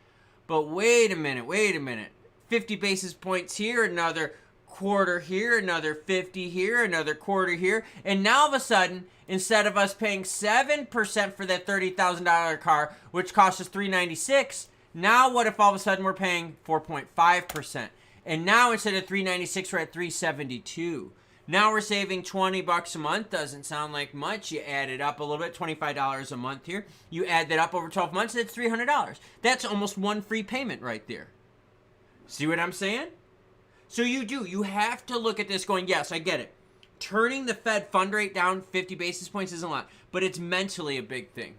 But wait a minute. 50 basis points here, another quarter here, another 50 here, another quarter here. And now all of a sudden, instead of us paying 7% for that $30,000 car, which cost us $396, now what if all of a sudden we're paying 4.5%? And now instead of $396, we're at $372. Now we're saving $20 a month. Doesn't sound like much. You add it up a little bit, $25 a month here. You add that up over 12 months, that's $300. That's almost one free payment right there. See what I'm saying? So you have to look at this going, yes, I get it. Turning the Fed fund rate down 50 basis points isn't a lot, but it's mentally a big thing.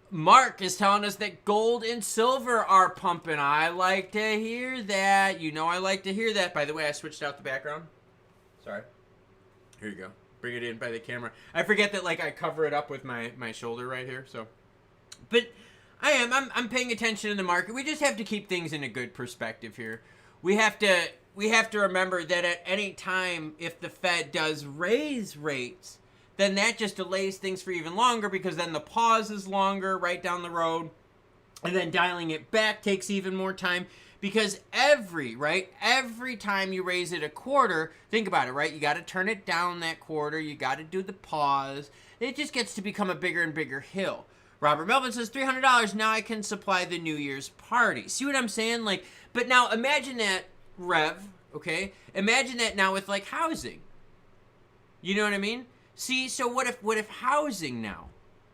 Mark is telling us that gold and silver are pumping. I like to hear that. You know I like to hear that. By the way, I switched out the background. Sorry. Here you go. Bring it in by the camera. I forget that, like, I cover it up with my shoulder right here. So, but I'm paying attention to the market. We just have to keep things in a good perspective here. We have to we have to remember that at any time, if the Fed does raise rates, then that just delays things for even longer, because then the pause is longer right down the road. And then dialing it back takes even more time, because every time you raise it a quarter, think about it, right? You got to turn it down that quarter. You got to do the pause. It just gets to become a bigger and bigger hill. Robert Melvin says $300. Now I can supply the New Year's party. See what I'm saying? Like, but now imagine that, Rev, okay? Imagine that now with like housing. You know what I mean? See, so what if housing now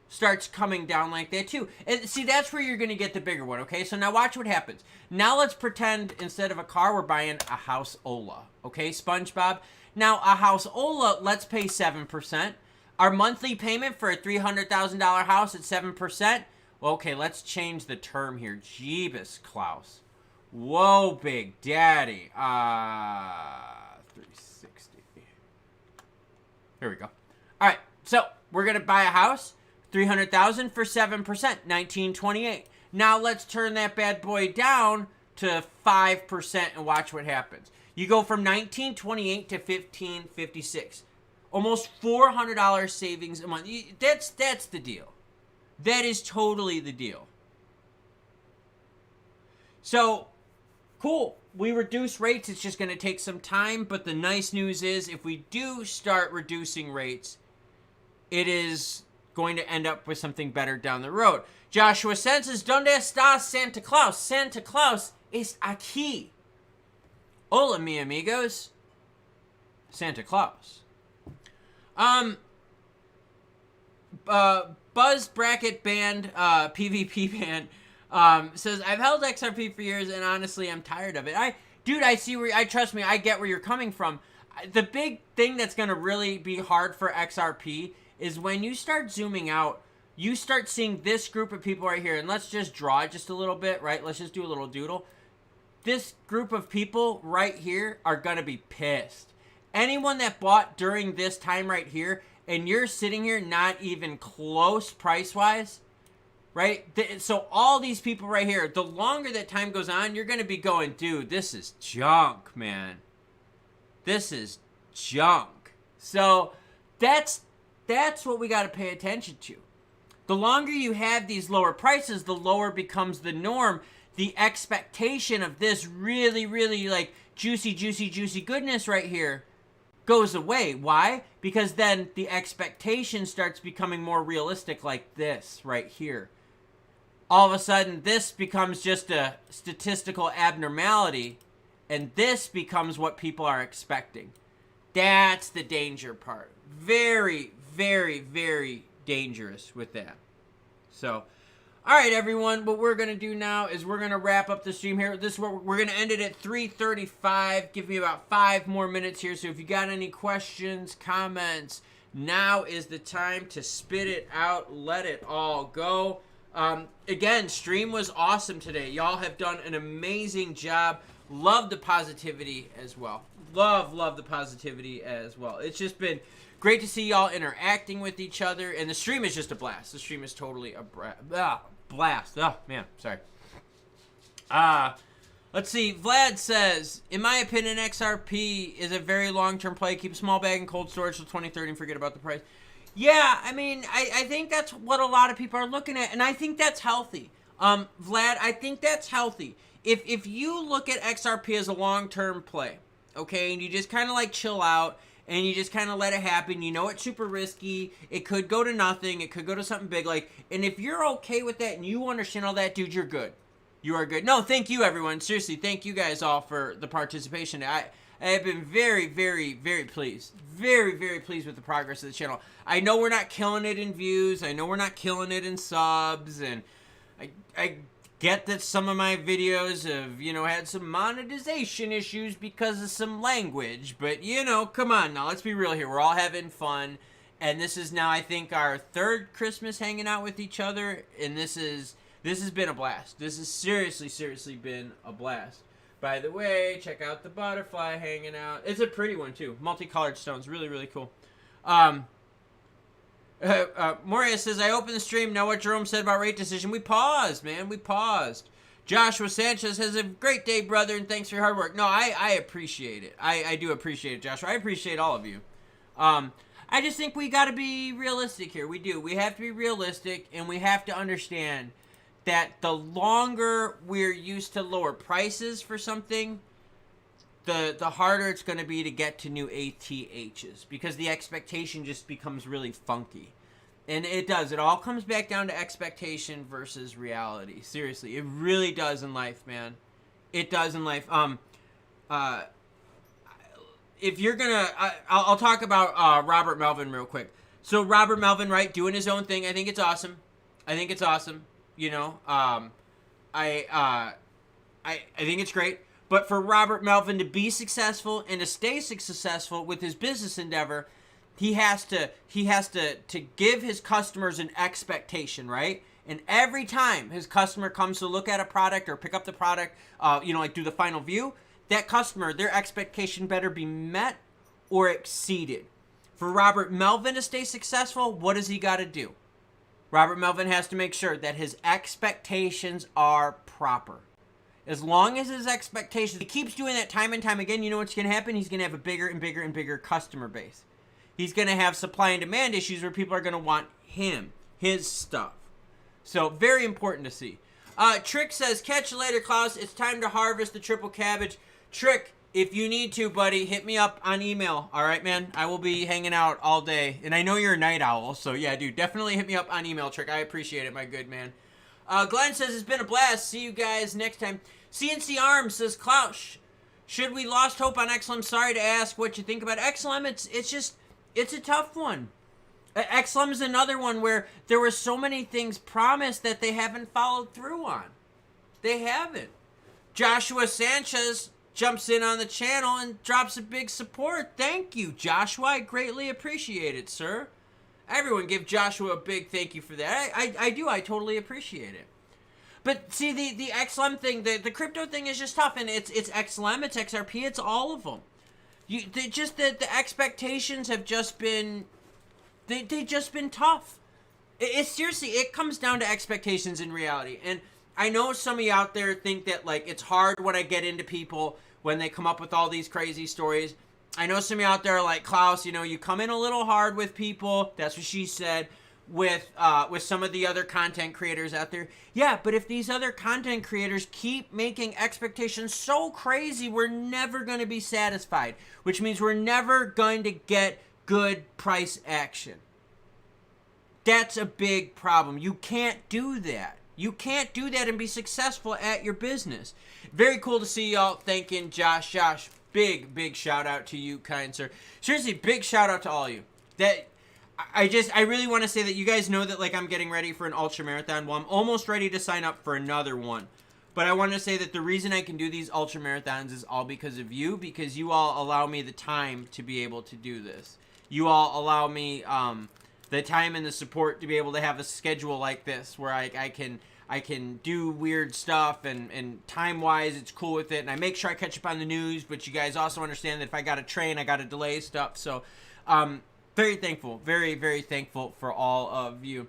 starts coming down like that too? And see, that's where you're going to get the bigger one, okay? So now watch what happens. Now let's pretend instead of a car, we're buying a house Ola, okay, SpongeBob? Now a house Ola, let's pay 7%. Our monthly payment for a $300,000 house at 7%? Well, okay, let's change the term here. Jeebus, Klaus. Whoa, Big Daddy. 360. Here we go. All right, so we're going to buy a house, $300,000 for 7%, $1,928. Now let's turn that bad boy down to 5% and watch what happens. You go from $1,928 to $1,556. Almost $400 savings a month. That's the deal. That is totally the deal. So, cool. We reduce rates. It's just going to take some time. But the nice news is if we do start reducing rates, it is going to end up with something better down the road. Joshua says, ¿Dónde está Santa Claus? Santa Claus es aquí. Hola, mi amigos. Santa Claus. Buzz Bracket Band, PvP Band, says, I've held XRP for years, and honestly, I'm tired of it. I see where, trust me, I get where you're coming from. The big thing that's going to really be hard for XRP is when you start zooming out, you start seeing this group of people right here, and let's just draw just a little bit, right? Let's just do a little doodle. This group of people right here are going to be pissed. Anyone that bought during this time right here, and you're sitting here not even close price-wise, right? So all these people right here, the longer that time goes on, you're going to be going, dude, this is junk, man. This is junk. So that's what we got to pay attention to. The longer you have these lower prices, the lower becomes the norm. The expectation of this really, really like juicy, juicy, juicy goodness right here goes away. Why? Because then the expectation starts becoming more realistic, like this right here. All of a sudden, this becomes just a statistical abnormality, and this becomes what people are expecting. That's the danger part. Very, very, very dangerous with that. So, all right, everyone, what we're going to do now is we're going to wrap up the stream here. This is where we're going to end it at 3:35. Give me about 5 more minutes here. So if you got any questions, comments, now is the time to spit it out. Let it all go. Again, stream was awesome today. Y'all have done an amazing job. Love the positivity as well. Love the positivity as well. It's just been great to see y'all interacting with each other. And the stream is just a blast. The stream is totally a blast. Oh, man. Sorry. Let's see. Vlad says, in my opinion, XRP is a very long-term play. Keep a small bag in cold storage till 2030 and forget about the price. Yeah, I mean, I think that's what a lot of people are looking at, and I think that's healthy. Vlad, I think that's healthy. If you look at XRP as a long-term play, okay, and you just kind of like chill out, and you just kind of let it happen, you know it's super risky, it could go to nothing, it could go to something big, like, and if you're okay with that and you understand all that, dude, you're good. You are good. No, thank you, everyone. Seriously, thank you guys all for the participation. I have been very, very, very pleased. Very, very pleased with the progress of the channel. I know we're not killing it in views. I know we're not killing it in subs. And I get that some of my videos have, you know, had some monetization issues because of some language. But, you know, come on now. Let's be real here. We're all having fun. And this is now, I think, our 3rd Christmas hanging out with each other. And this has been a blast. This has seriously been a blast. By the way, check out the butterfly hanging out. It's a pretty one, too. Multicolored stones. Really, really cool. Moria says, I opened the stream. Know what Jerome said about rate decision. We paused, man. We paused. Joshua Sanchez has a great day, brother, and thanks for your hard work. No, I appreciate it. I do appreciate it, Joshua. I appreciate all of you. I just think we got to be realistic here. We do. We have to be realistic, and we have to understand that the longer we're used to lower prices for something, the harder it's going to be to get to new ATHs, because the expectation just becomes really funky. And it does. It all comes back down to expectation versus reality. Seriously, it really does in life, man. It does in life. If you're gonna, I'll talk about Robert Melvin real quick. So Robert Melvin, right, doing his own thing. I think it's awesome. You know, I think it's great. But for Robert Melvin to be successful and to stay successful with his business endeavor, he has to give his customers an expectation, right? And every time his customer comes to look at a product or pick up the product, like do the final view, that customer, their expectation better be met or exceeded. For Robert Melvin to stay successful, what does he got to do? Robert Melvin has to make sure that his expectations are proper. As long as his expectations, he keeps doing that time and time again, you know what's going to happen? He's going to have a bigger and bigger and bigger customer base. He's going to have supply and demand issues where people are going to want his stuff. So, very important to see. Trick says, catch you later, Klaus. It's time to harvest the triple cabbage. Trick, if you need to, buddy, hit me up on email. All right, man? I will be hanging out all day. And I know you're a night owl, so yeah, dude, definitely hit me up on email, Trick. I appreciate it, my good man. Glenn says, it's been a blast. See you guys next time. CNC Arms says, Klaus, should we lost hope on XLM? Sorry to ask what you think about XLM. It's a tough one. XLM is another one where there were so many things promised that they haven't followed through on. They haven't. Joshua Sanchez jumps in on the channel and drops a big support. Thank you, Joshua. I greatly appreciate it, sir. Everyone give Joshua a big thank you for that. I do. I totally appreciate it. But see, the XLM thing, the crypto thing is just tough. And it's XLM, it's XRP, it's all of them. The expectations have just been, they just been tough. Seriously, it comes down to expectations in reality. And I know some of you out there think that, like, it's hard when I get into people when they come up with all these crazy stories. I know some of you out there are like, Klaus, you come in a little hard with people. That's what she said. With some of the other content creators out there. Yeah, but if these other content creators keep making expectations so crazy, we're never going to be satisfied, which means we're never going to get good price action. That's a big problem. You can't do that. You can't do that and be successful at your business. Very cool to see y'all thanking Josh. Josh, big shout out to you, kind sir. Seriously, big shout out to all of you. I really want to say that you guys know that, like, I'm getting ready for an ultra marathon. Well, I'm almost ready to sign up for another one. But I want to say that the reason I can do these ultra marathons is all because of you, because you all allow me the time to be able to do this. You all allow me the time and the support to be able to have a schedule like this where I can do weird stuff, and time-wise it's cool with it, and I make sure I catch up on the news, but you guys also understand that if I got to train, I got to delay stuff. So very thankful, very, very thankful for all of you.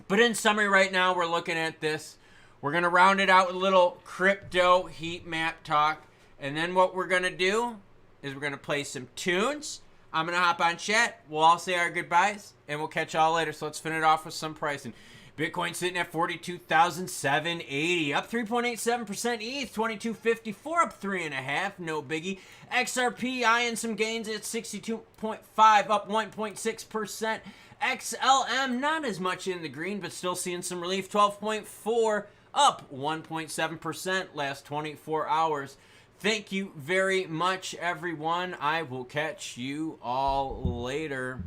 But in summary right now, we're looking at this. We're going to round it out with a little crypto heat map talk. And then what we're going to do is we're going to play some tunes. I'm going to hop on chat. We'll all say our goodbyes, and we'll catch y'all later. So let's finish it off with some pricing. Bitcoin sitting at 42,780, up 3.87%. ETH 2254, up 3.5%, no biggie. XRP eyeing some gains at 62.5, up 1.6%. XLM not as much in the green, but still seeing some relief. 12.4, up 1.7% last 24 hours. Thank you very much, everyone. I will catch you all later.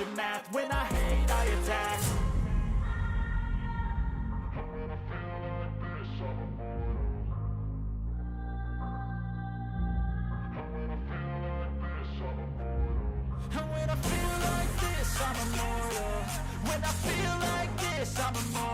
your math. When I hate, I attack. And when I feel like this, I'm immortal. When I feel like this, I'm immortal.